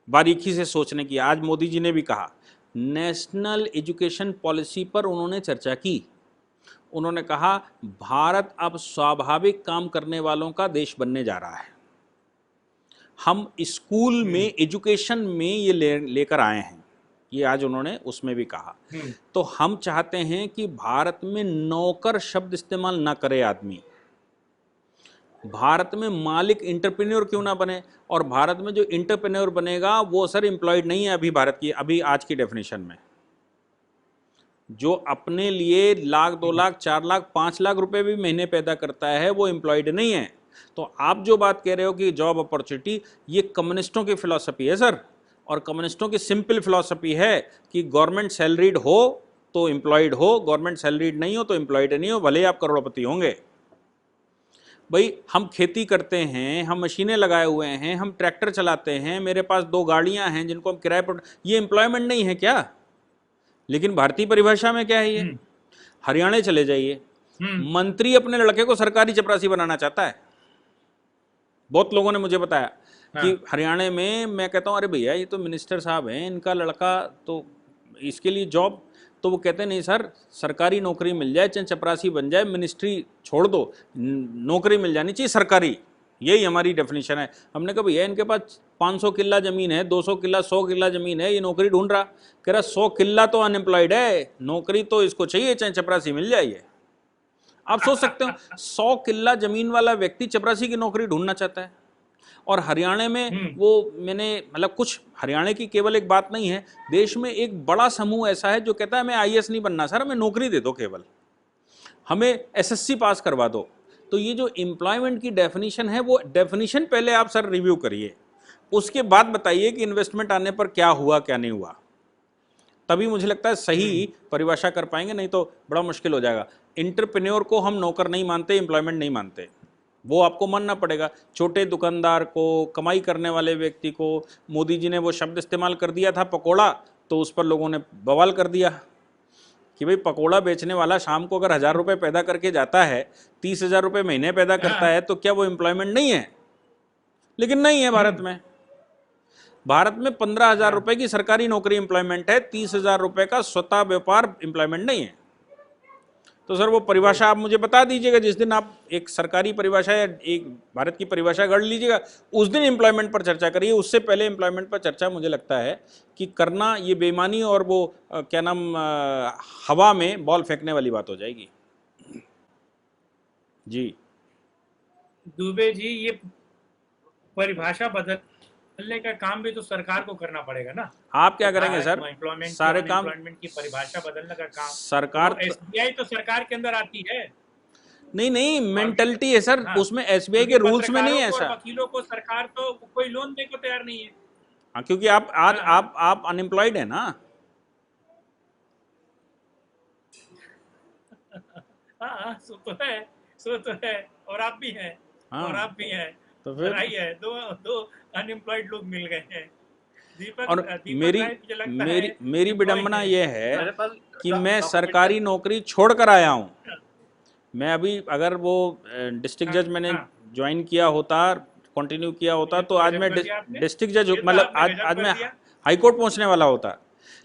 S3: बारीकी से सोचने की, आज मोदी जी ने भी कहा, नेशनल एजुकेशन पॉलिसी पर उन्होंने चर्चा की। उन्होंने कहा भारत अब स्वाभाविक काम करने वालों का देश बनने जा रहा है। हम स्कूल में एजुकेशन में ये लेकर आए हैं, ये आज उन्होंने उसमें भी कहा। तो हम चाहते हैं कि भारत में नौकर शब्द इस्तेमाल ना करे आदमी, भारत में मालिक इंटरप्रेन्योर क्यों ना बने, और भारत में जो इंटरप्रेन्योर बनेगा वो सर एम्प्लॉयड नहीं है अभी भारत की, अभी आज की डेफिनेशन में। जो अपने लिए लाख 2 लाख 4 लाख 5 लाख रुपए भी महीने पैदा करता है वो एम्प्लॉयड नहीं है। तो आप जो बात कह रहे हो कि जॉब अपॉर्चुनिटी, ये कम्युनिस्टों की फिलॉसफी है सर, और कम्युनिस्टों की सिंपल फिलॉसफी है कि गवर्नमेंट सैलरीड हो तो एम्प्लॉयड हो, गवर्नमेंट सैलरीड नहीं हो तो एम्प्लॉयड नहीं हो, भले ही आप करोड़पति होंगे। भाई हम खेती करते हैं, हम मशीनें लगाए हुए हैं, हम ट्रैक्टर चलाते हैं, मेरे पास 2 गाड़ियां हैं जिनको हम किराए पर, ये एम्प्लॉयमेंट नहीं है क्या? लेकिन भारतीय परिभाषा में क्या है ये? हरियाणा चले जाइए, मंत्री अपने लड़के को सरकारी चपरासी बनाना चाहता है। बहुत लोगों ने मुझे बताया कि हरियाणा में, मैं कहता हूँ अरे भैया ये तो मिनिस्टर साहब हैं, इनका लड़का तो इसके लिए जॉब, तो वो कहते नहीं सर सरकारी नौकरी मिल जाए, चाहे चपरासी बन जाए, मिनिस्ट्री छोड़ दो, नौकरी मिल जानी चाहिए सरकारी, यही हमारी डेफिनेशन है। हमने कहा भैया इनके पास 500 किल्ला जमीन है, 200 किल्ला 100 किल्ला जमीन है, ये नौकरी ढूंढ रहा, कह रहा 100 किल्ला तो अनएम्प्लॉयड है, नौकरी तो इसको चाहिए चाहे चपरासी मिल जाए। आप सोच सकते हो 100 किल्ला जमीन वाला व्यक्ति चपरासी की नौकरी ढूंढना चाहता है। और हरियाणा में वो, मैंने मतलब कुछ हरियाणा की केवल एक बात नहीं है, देश में एक बड़ा समूह ऐसा है जो कहता है मैं आईएएस नहीं बनना सर, हमें नौकरी दे दो, केवल हमें एसएससी पास करवा दो। तो ये जो एम्प्लॉयमेंट की डेफिनेशन है, वो डेफिनेशन पहले आप सर रिव्यू करिए, उसके बाद बताइए कि इन्वेस्टमेंट आने पर क्या हुआ क्या नहीं हुआ, तभी मुझे लगता है सही परिभाषा कर पाएंगे, नहीं तो बड़ा मुश्किल हो जाएगा। इंटरप्रेन्योर को हम नौकर नहीं मानते, एम्प्लॉयमेंट नहीं मानते, वो आपको मानना पड़ेगा। छोटे दुकानदार को, कमाई करने वाले व्यक्ति को, मोदी जी ने वो शब्द इस्तेमाल कर दिया था पकोड़ा, तो उस पर लोगों ने बवाल कर दिया कि भाई पकोड़ा बेचने वाला शाम को अगर 1000 रुपये पैदा करके जाता है, 30,000 रुपये महीने पैदा करता है, तो क्या वो एम्प्लॉयमेंट नहीं है? लेकिन नहीं है भारत में। भारत में 15,000 रुपये की सरकारी नौकरी एम्प्लॉयमेंट है, 30,000 रुपये का स्वतः व्यापार एम्प्लॉयमेंट नहीं है। तो सर वो परिभाषा आप मुझे बता दीजिएगा, जिस दिन आप एक सरकारी परिभाषा या एक भारत की परिभाषा गढ़ लीजिएगा, उस दिन एम्प्लॉयमेंट पर चर्चा करिए। उससे पहले एम्प्लॉयमेंट पर चर्चा मुझे लगता है कि करना ये बेईमानी और वो क्या नाम, हवा में बॉल फेंकने वाली बात हो जाएगी। जी
S2: दुबे जी, ये परिभाषा बदलने का काम भी तो सरकार को करना पड़ेगा ना।
S3: आप क्या करेंगे सर?
S2: एम्प्लॉयमेंट,
S3: सारे काम
S2: एम्प्लॉयमेंट की परिभाषा बदलने का काम
S3: सरकार,
S2: एसबीआई तो सरकार के अंदर आती है।
S3: नहीं मेंटलिटी है सर, उसमें एसबीआई के रूल्स में नहीं है ऐसा।
S2: वकीलों को सरकार तो कोई लोन देने को तैयार नहीं है।
S3: हाँ, क्योंकि आप आज आप अनएम्प्लॉयड है ना।
S2: हाँ, सो तो है, और आप भी हैं।
S3: हाँ,
S2: और आप भी हैं,
S3: तो फिर
S2: है, दो अनएम्प्लॉयड लोग मिल गए हैं। दीपक,
S3: और मेरी विडंबना ये है कि मैं सरकारी नौकरी छोड़कर आया हूँ। मैं अभी अगर वो डिस्ट्रिक्ट जज मैंने ज्वाइन किया होता, कंटिन्यू किया होता, तो आज मैं डिस्ट्रिक्ट जज, मतलब आज मैं हाई कोर्ट पहुँचने वाला होता।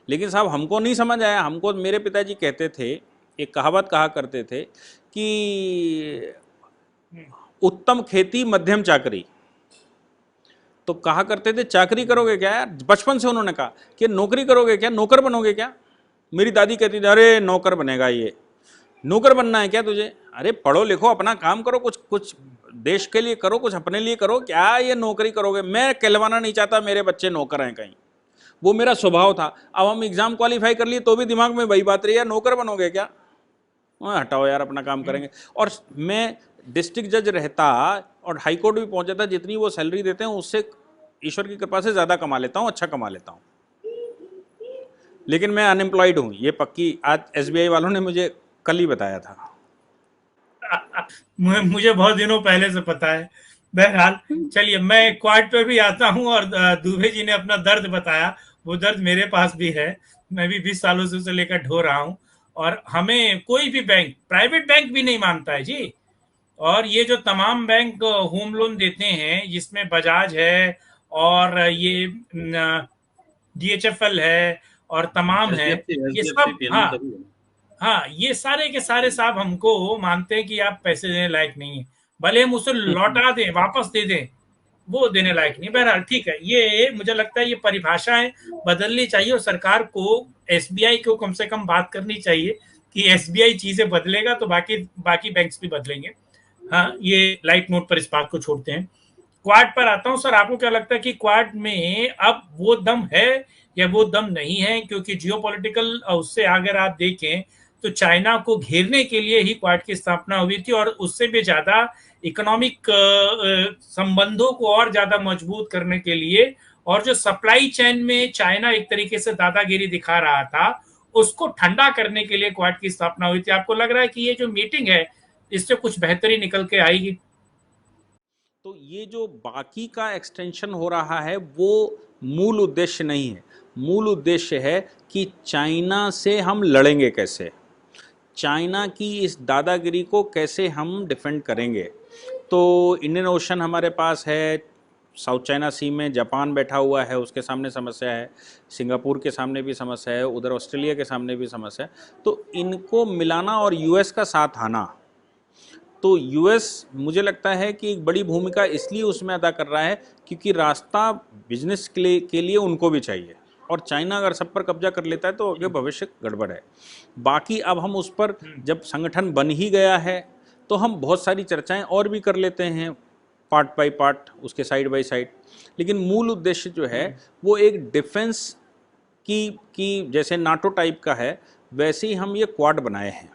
S3: लेकिन साहब हमको नहीं समझ आया। हमको मेरे पिताजी कहते थे, एक कहावत कहा करते थे कि उत्तम खेती मध्यम चाकरी। तो कहा करते थे चाकरी करोगे क्या यार, बचपन से उन्होंने कहा कि नौकरी करोगे क्या, नौकर बनोगे क्या। मेरी दादी कहती थी अरे नौकर बनेगा, ये नौकर बनना है क्या तुझे, अरे पढ़ो लिखो अपना काम करो, कुछ देश के लिए करो, कुछ अपने लिए करो, क्या ये नौकरी करोगे। मैं कहलवाना नहीं चाहता मेरे बच्चे नौकर हैं कहीं, वो मेरा स्वभाव था। अब हम एग्जाम क्वालिफाई कर लिए तो भी दिमाग में वही बात रही है, नौकर बनोगे क्या, हटाओ यार अपना काम करेंगे। और मैं डिस्ट्रिक्ट जज रहता और हाई कोर्ट भी पहुंच जाता, जितनी वो सैलरी देते हैं उससे ईश्वर की कृपा से ज़्यादा कमा लेता हूँ, अच्छा कमा लेता हूँ। लेकिन मैं अनएम्प्लॉयड हूँ, ये पक्की आज एसबीआई वालों ने मुझे कल ही बताया था।
S2: मुझे बहुत दिनों पहले से पता है। बहरहाल चलिए, मैं क्वाड पे भी आता हूँ और दुबे जी ने अपना दर्द बताया, वो दर्द मेरे पास भी है। मैं भी 20 सालों से उसे लेकर ढो रहा हूँ और हमें कोई भी बैंक, प्राइवेट बैंक भी नहीं मानता है जी। और ये जो तमाम बैंक होम लोन देते हैं, जिसमें बजाज है और ये डीएचएफएल है और तमाम है, ये
S4: एचडीएफसी
S2: सब,
S4: पीएनबी
S2: हाँ
S4: सभी है।
S2: हाँ, ये सारे के सारे साहब हमको मानते हैं कि आप पैसे देने लायक नहीं है, भले हम उसे लौटा दें, वापस दे दें, वो देने लायक नहीं। बहरहाल ठीक है, ये मुझे लगता है ये परिभाषाएं बदलनी चाहिए और सरकार को एसबीआई को कम से कम बात करनी चाहिए कि एसबीआई चीजें बदलेगा तो बाकी बाकी बैंक्स भी बदलेंगे। हाँ, ये लाइट नोट पर इस बात को छोड़ते हैं। क्वाड पर आता हूँ सर, आपको क्या लगता है कि क्वाड में अब वो दम है या वो दम नहीं है? क्योंकि जियोपॉलिटिकल उससे अगर आप देखें तो चाइना को घेरने के लिए ही क्वाड की स्थापना हुई थी और उससे भी ज्यादा इकोनॉमिक संबंधों को और ज्यादा मजबूत करने के लिए, और जो सप्लाई चेन में चाइना एक तरीके से दादागिरी दिखा रहा था उसको ठंडा करने के लिए क्वाड की स्थापना हुई थी। आपको लग रहा है कि ये जो मीटिंग है इससे कुछ बेहतरी निकल के आएगी?
S3: तो ये जो बाकी का एक्सटेंशन हो रहा है वो मूल उद्देश्य नहीं है। मूल उद्देश्य है कि चाइना से हम लड़ेंगे कैसे, चाइना की इस दादागिरी को कैसे हम डिफेंड करेंगे। तो इंडियन ओशन हमारे पास है, साउथ चाइना सी में जापान बैठा हुआ है, उसके सामने समस्या है, सिंगापुर के सामने भी समस्या है, उधर ऑस्ट्रेलिया के सामने भी समस्या है। तो इनको मिलाना और यूएस का साथ आना, तो यूएस मुझे लगता है कि एक बड़ी भूमिका इसलिए उसमें अदा कर रहा है क्योंकि रास्ता बिजनेस के लिए उनको भी चाहिए, और चाइना अगर सब पर कब्जा कर लेता है तो आगे भविष्य गड़बड़ है। बाकी अब हम उस पर जब संगठन बन ही गया है तो हम बहुत सारी चर्चाएं और भी कर लेते हैं, पार्ट बाय पार्ट, उसके बाय साइड। लेकिन मूल उद्देश्य जो है वो एक डिफेंस की जैसे नाटो टाइप का है, वैसे ही हम ये क्वाड बनाए हैं।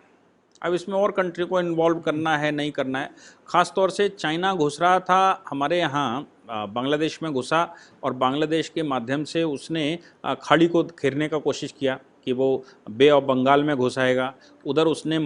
S3: अब इसमें और कंट्री को इन्वॉल्व करना है नहीं करना है, ख़ास तौर से चाइना घुस रहा था हमारे यहाँ, बांग्लादेश में घुसा और बांग्लादेश के माध्यम से उसने खाड़ी को घेरने का कोशिश किया कि वो बे ऑफ बंगाल में घुस आएगा। उधर उसने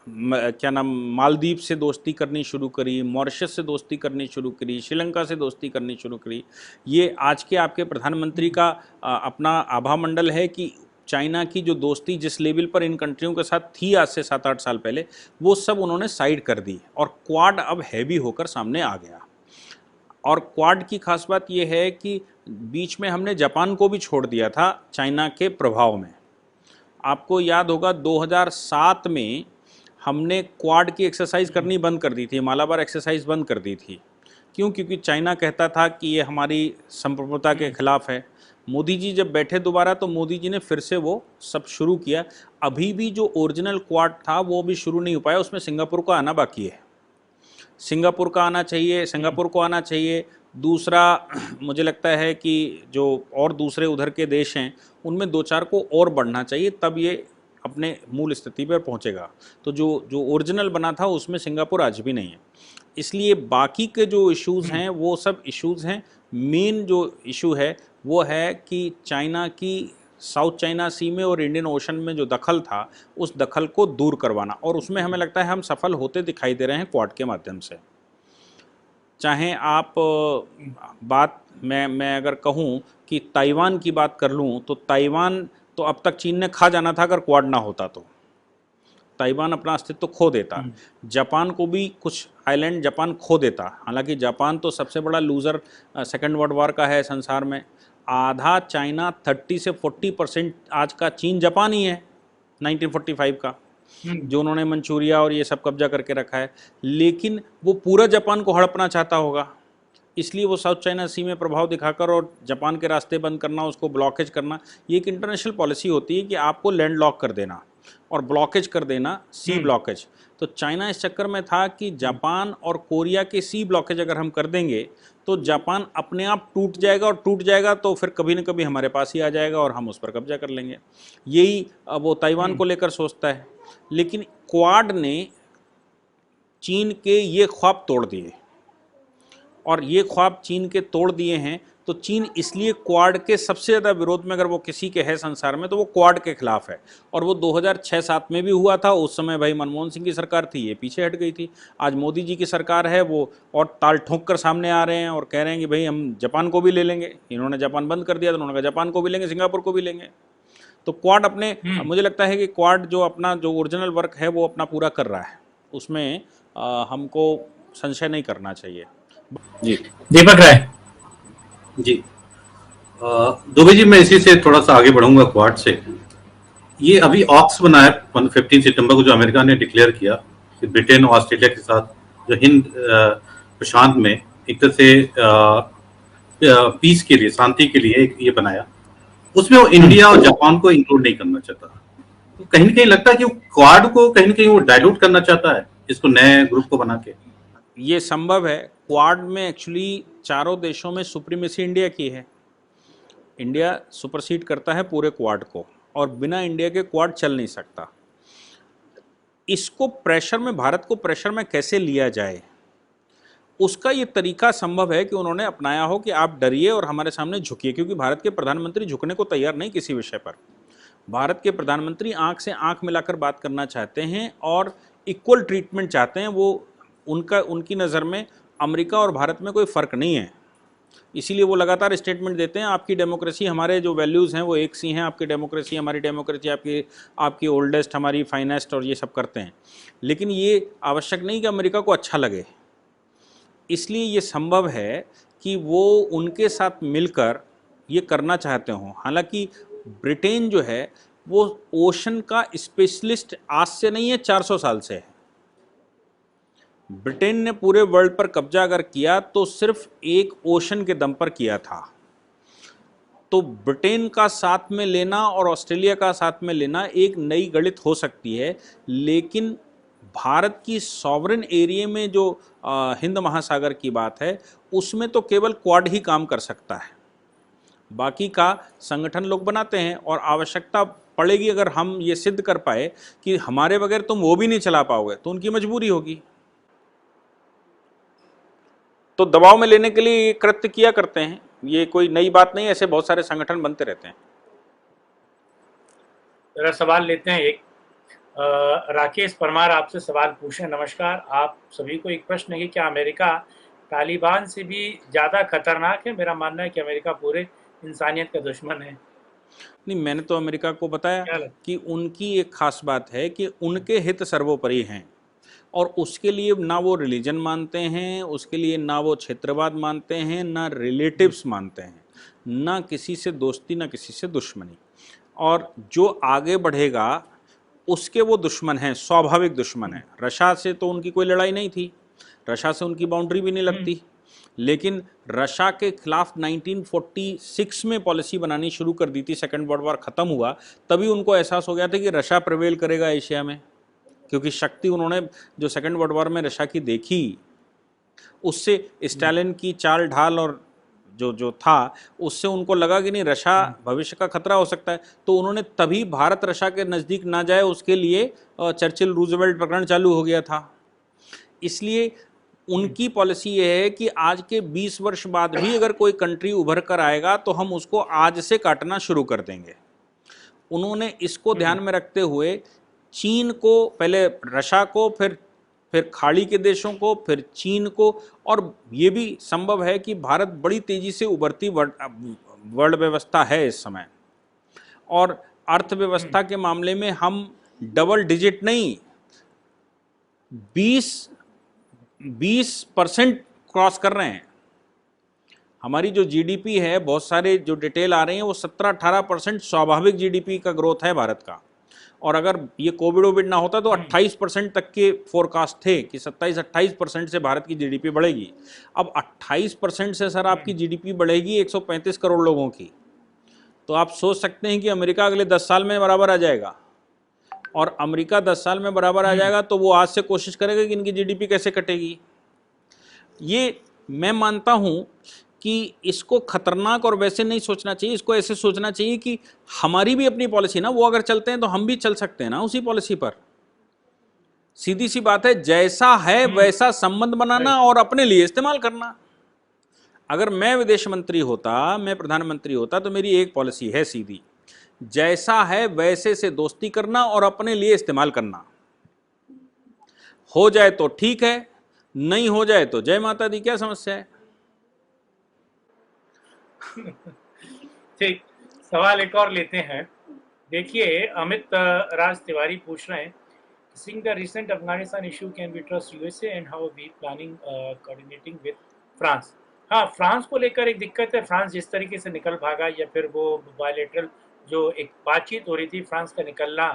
S3: क्या नाम, मालदीव से दोस्ती करनी शुरू करी, मॉरिशस से दोस्ती करनी शुरू करी, श्रीलंका से दोस्ती करनी शुरू करी। ये आज के आपके प्रधानमंत्री का अपना आभा मंडल है कि चाइना की जो दोस्ती जिस लेवल पर इन कंट्रियों के साथ थी आज से 7-8 साल पहले, वो सब उन्होंने साइड कर दी और क्वाड अब हैवी होकर सामने आ गया। और क्वाड की खास बात यह है कि बीच में हमने जापान को भी छोड़ दिया था चाइना के प्रभाव में। आपको याद होगा 2007 में हमने क्वाड की एक्सरसाइज करनी बंद कर दी थी, मालाबार एक्सरसाइज बंद कर दी थी। क्यों? क्योंकि चाइना कहता था कि ये हमारी संप्रभुता के खिलाफ है। मोदी जी जब बैठे दोबारा तो मोदी जी ने फिर से वो सब शुरू किया। अभी भी जो ओरिजिनल क्वाड था वो भी शुरू नहीं हो पाया, उसमें सिंगापुर को आना बाकी है। सिंगापुर का आना चाहिए, सिंगापुर को आना चाहिए। दूसरा मुझे लगता है कि जो और दूसरे उधर के देश हैं उनमें 2-4 को और बढ़ना चाहिए, तब ये अपने मूल स्थिति पर पहुंचेगा। तो जो ओरिजिनल बना था उसमें सिंगापुर आज भी नहीं है। इसलिए बाकी के जो इश्यूज़ हैं वो सब इश्यूज़ हैं। मेन जो इशू है वो है कि चाइना की साउथ चाइना सी में और इंडियन ओशन में जो दखल था उस दखल को दूर करवाना, और उसमें हमें लगता है हम सफल होते दिखाई दे रहे हैं क्वाड के माध्यम से। चाहे आप बात मैं अगर कहूँ कि ताइवान की बात कर लूँ तो ताइवान तो अब तक चीन ने खा जाना था अगर क्वाड ना होता तो। ताइवान अपना अस्तित्व खो देता। जापान को भी कुछ आइलैंड जापान खो देता। हालांकि जापान तो सबसे बड़ा लूज़र सेकेंड वर्ल्ड वॉर का है संसार में। आधा चाइना 30 से 40% आज का चीन जापान ही है 1945 का, जो उन्होंने मंचूरिया और ये सब कब्जा करके रखा है। लेकिन वो पूरा जापान को हड़पना चाहता होगा, इसलिए वो साउथ चाइना सी में प्रभाव दिखाकर और जापान के रास्ते बंद करना, उसको ब्लॉकेज करना, ये एक इंटरनेशनल पॉलिसी होती है कि आपको लैंड लॉक कर देना और ब्लॉकेज कर देना, सी ब्लॉकेज। तो चाइना इस चक्कर में था कि जापान और कोरिया के सी ब्लॉकेज अगर हम कर देंगे तो जापान अपने आप टूट जाएगा, और टूट जाएगा तो फिर कभी न कभी हमारे पास ही आ जाएगा और हम उस पर कब्जा कर लेंगे। यही वो ताइवान को लेकर सोचता है। लेकिन क्वाड ने चीन के ये ख्वाब तोड़ दिए, और ये ख्वाब चीन के तोड़ दिए हैं। तो चीन इसलिए क्वाड के सबसे ज़्यादा विरोध में, अगर वो किसी के है संसार में, तो वो क्वाड के खिलाफ है। और वो 2006-07 में भी हुआ था, उस समय भाई मनमोहन सिंह की सरकार थी, ये पीछे हट गई थी। आज मोदी जी की सरकार है, वो और ताल ठोक कर सामने आ रहे हैं और कह रहे हैं कि भाई हम जापान को भी ले लेंगे। इन्होंने जापान बंद कर दिया तो उन्होंने कहा जापान को भी लेंगे, सिंगापुर को भी लेंगे। तो क्वाड अपने, मुझे लगता है कि क्वाड जो अपना जो ओरिजिनल वर्क है वो अपना पूरा कर रहा है, उसमें हमको संशय नहीं करना चाहिए।
S4: जी
S2: दीपक राय
S4: जी। दुबे जी, मैं इसी से थोड़ा सा आगे बढ़ूंगा क्वाड से। ये अभी ऑक्स बना है 15 सितंबर को, जो अमेरिका ने डिक्लेयर किया कि ब्रिटेन और ऑस्ट्रेलिया के साथ जो हिंद प्रशांत में एक तरह से पीस के लिए, शांति के लिए एक ये बनाया। उसमें वो इंडिया और जापान को इंक्लूड नहीं करना चाहता। तो कहीं ना कहीं लगता है कि वो क्वाड को कहीं ना कहीं वो डायलूट करना चाहता है, इसको नए ग्रुप को बना के।
S3: ये संभव है। क्वाड में एक्चुअली चारों देशों में सुप्रीमेसी इंडिया की है। इंडिया सुपरसीड करता है पूरे क्वाड को, और बिना इंडिया के क्वाड चल नहीं सकता। इसको प्रेशर में, भारत को प्रेशर में कैसे लिया जाए, उसका ये तरीका संभव है कि उन्होंने अपनाया हो कि आप डरिए और हमारे सामने झुकिए, क्योंकि भारत के प्रधानमंत्री झुकने को तैयार नहीं किसी विषय पर। भारत के प्रधानमंत्री आंख से आंख मिलाकर बात करना चाहते हैं और इक्वल ट्रीटमेंट चाहते हैं। वो उनकी नज़र में अमेरिका और भारत में कोई फ़र्क नहीं है। इसीलिए वो लगातार स्टेटमेंट देते हैं, आपकी डेमोक्रेसी, हमारे जो वैल्यूज़ हैं वो एक सी हैं, आपकी डेमोक्रेसी हमारी डेमोक्रेसी, आपकी ओल्डेस्ट हमारी फाइनेस्ट, और ये सब करते हैं। लेकिन ये आवश्यक नहीं कि अमेरिका को अच्छा लगे। इसलिए ये संभव है कि वो उनके साथ मिलकर ये करना चाहते हों। हालांकि ब्रिटेन जो है वो ओशन का स्पेशलिस्ट आज से नहीं है, 400 साल से है। ब्रिटेन ने पूरे वर्ल्ड पर कब्जा अगर किया तो सिर्फ एक ओशन के दम पर किया था। तो ब्रिटेन का साथ में लेना और ऑस्ट्रेलिया का साथ में लेना एक नई गणित हो सकती है, लेकिन भारत की सॉवरेन एरिया में जो हिंद महासागर की बात है, उसमें तो केवल क्वाड ही काम कर सकता है। बाकी का संगठन लोग बनाते हैं, और आवश्यकता पड़ेगी अगर हम ये सिद्ध कर पाए कि हमारे बगैर तुम वो भी नहीं चला पाओगे, तो उनकी मजबूरी होगी। तो दबाव में लेने के लिए ये कृत्य किया करते हैं, ये कोई नई बात नहीं है, ऐसे बहुत सारे संगठन बनते रहते हैं।
S2: जरा सवाल लेते हैं एक। राकेश परमार आपसे सवाल पूछें। नमस्कार, आप सभी को एक प्रश्न है कि क्या अमेरिका तालिबान से भी ज़्यादा खतरनाक है? मेरा मानना है कि अमेरिका पूरे इंसानियत का दुश्मन है।
S3: नहीं, मैंने तो अमेरिका को बताया कि उनकी एक खास बात है कि उनके हित सर्वोपरि हैं, और उसके लिए ना वो रिलीजन मानते हैं, उसके लिए ना वो क्षेत्रवाद मानते हैं, ना रिलेटिव्स मानते हैं, ना किसी से दोस्ती, ना किसी से दुश्मनी। और जो आगे बढ़ेगा उसके वो दुश्मन हैं, स्वाभाविक दुश्मन हैं। रशिया से तो उनकी कोई लड़ाई नहीं थी, रशिया से उनकी बाउंड्री भी नहीं लगती, लेकिन रशिया के खिलाफ 1946 में पॉलिसी बनानी शुरू कर दी थी। सेकेंड वर्ल्ड वॉर ख़त्म हुआ तभी उनको एहसास हो गया था कि रशिया प्रिवेल करेगा एशिया में, क्योंकि शक्ति उन्होंने जो सेकेंड वर्ल्ड वॉर में रशिया की देखी, उससे स्टालिन की चाल ढाल और जो था, उससे उनको लगा कि नहीं, रशिया भविष्य का खतरा हो सकता है। तो उन्होंने तभी भारत रशिया के नज़दीक ना जाए उसके लिए चर्चिल रूजवेल्ट प्रकरण चालू हो गया था। इसलिए उनकी पॉलिसी ये है कि आज के 20 वर्ष बाद भी अगर कोई कंट्री उभर कर आएगा तो हम उसको आज से काटना शुरू कर देंगे। उन्होंने इसको ध्यान में रखते हुए चीन को, पहले रशिया को, फिर खाड़ी के देशों को, फिर चीन को, और ये भी संभव है कि भारत बड़ी तेजी से उभरती वर्ल्ड व्यवस्था है इस समय, और अर्थव्यवस्था के मामले में हम डबल डिजिट नहीं, 20% क्रॉस कर रहे हैं। हमारी जो जीडीपी है, बहुत सारे जो डिटेल आ रही हैं, वो 17-18% स्वाभाविक जीडीपी का ग्रोथ है भारत का। और अगर ये कोविड ना होता तो 28% तक के फोरकास्ट थे कि 27-28% से भारत की जीडीपी बढ़ेगी। अब 28% से सर आपकी जीडीपी बढ़ेगी 135 करोड़ लोगों की, तो आप सोच सकते हैं कि अमेरिका अगले 10 साल में बराबर आ जाएगा। और अमेरिका 10 साल में बराबर आ जाएगा तो वो आज से कोशिश करेगा कि इनकी जीडीपी कैसे कटेगी। ये मैं मानता हूँ कि इसको खतरनाक और वैसे नहीं सोचना चाहिए, इसको ऐसे सोचना चाहिए कि हमारी भी अपनी पॉलिसी ना, वो अगर चलते हैं तो हम भी चल सकते हैं ना उसी पॉलिसी पर। सीधी सी बात है, जैसा है वैसा संबंध बनाना और अपने लिए इस्तेमाल करना। अगर मैं विदेश मंत्री होता, मैं प्रधानमंत्री होता, तो मेरी एक पॉलिसी है सीधी, जैसा है वैसे से दोस्ती करना और अपने लिए इस्तेमाल करना। हो जाए तो ठीक है, नहीं हो जाए तो जय माता दी, क्या समस्या है?
S2: ठीक, सवाल एक और लेते हैं। देखिए, अमित राज तिवारी पूछ रहे हैं, seeing the recent Afghanistan issue, can we trust USA and how are we planning coordinating with France? हाँ, फ्रांस को लेकर एक दिक्कत है। फ्रांस जिस तरीके से निकल भागा, या फिर वो बायलैटरल जो एक बातचीत हो रही थी फ्रांस का निकलना,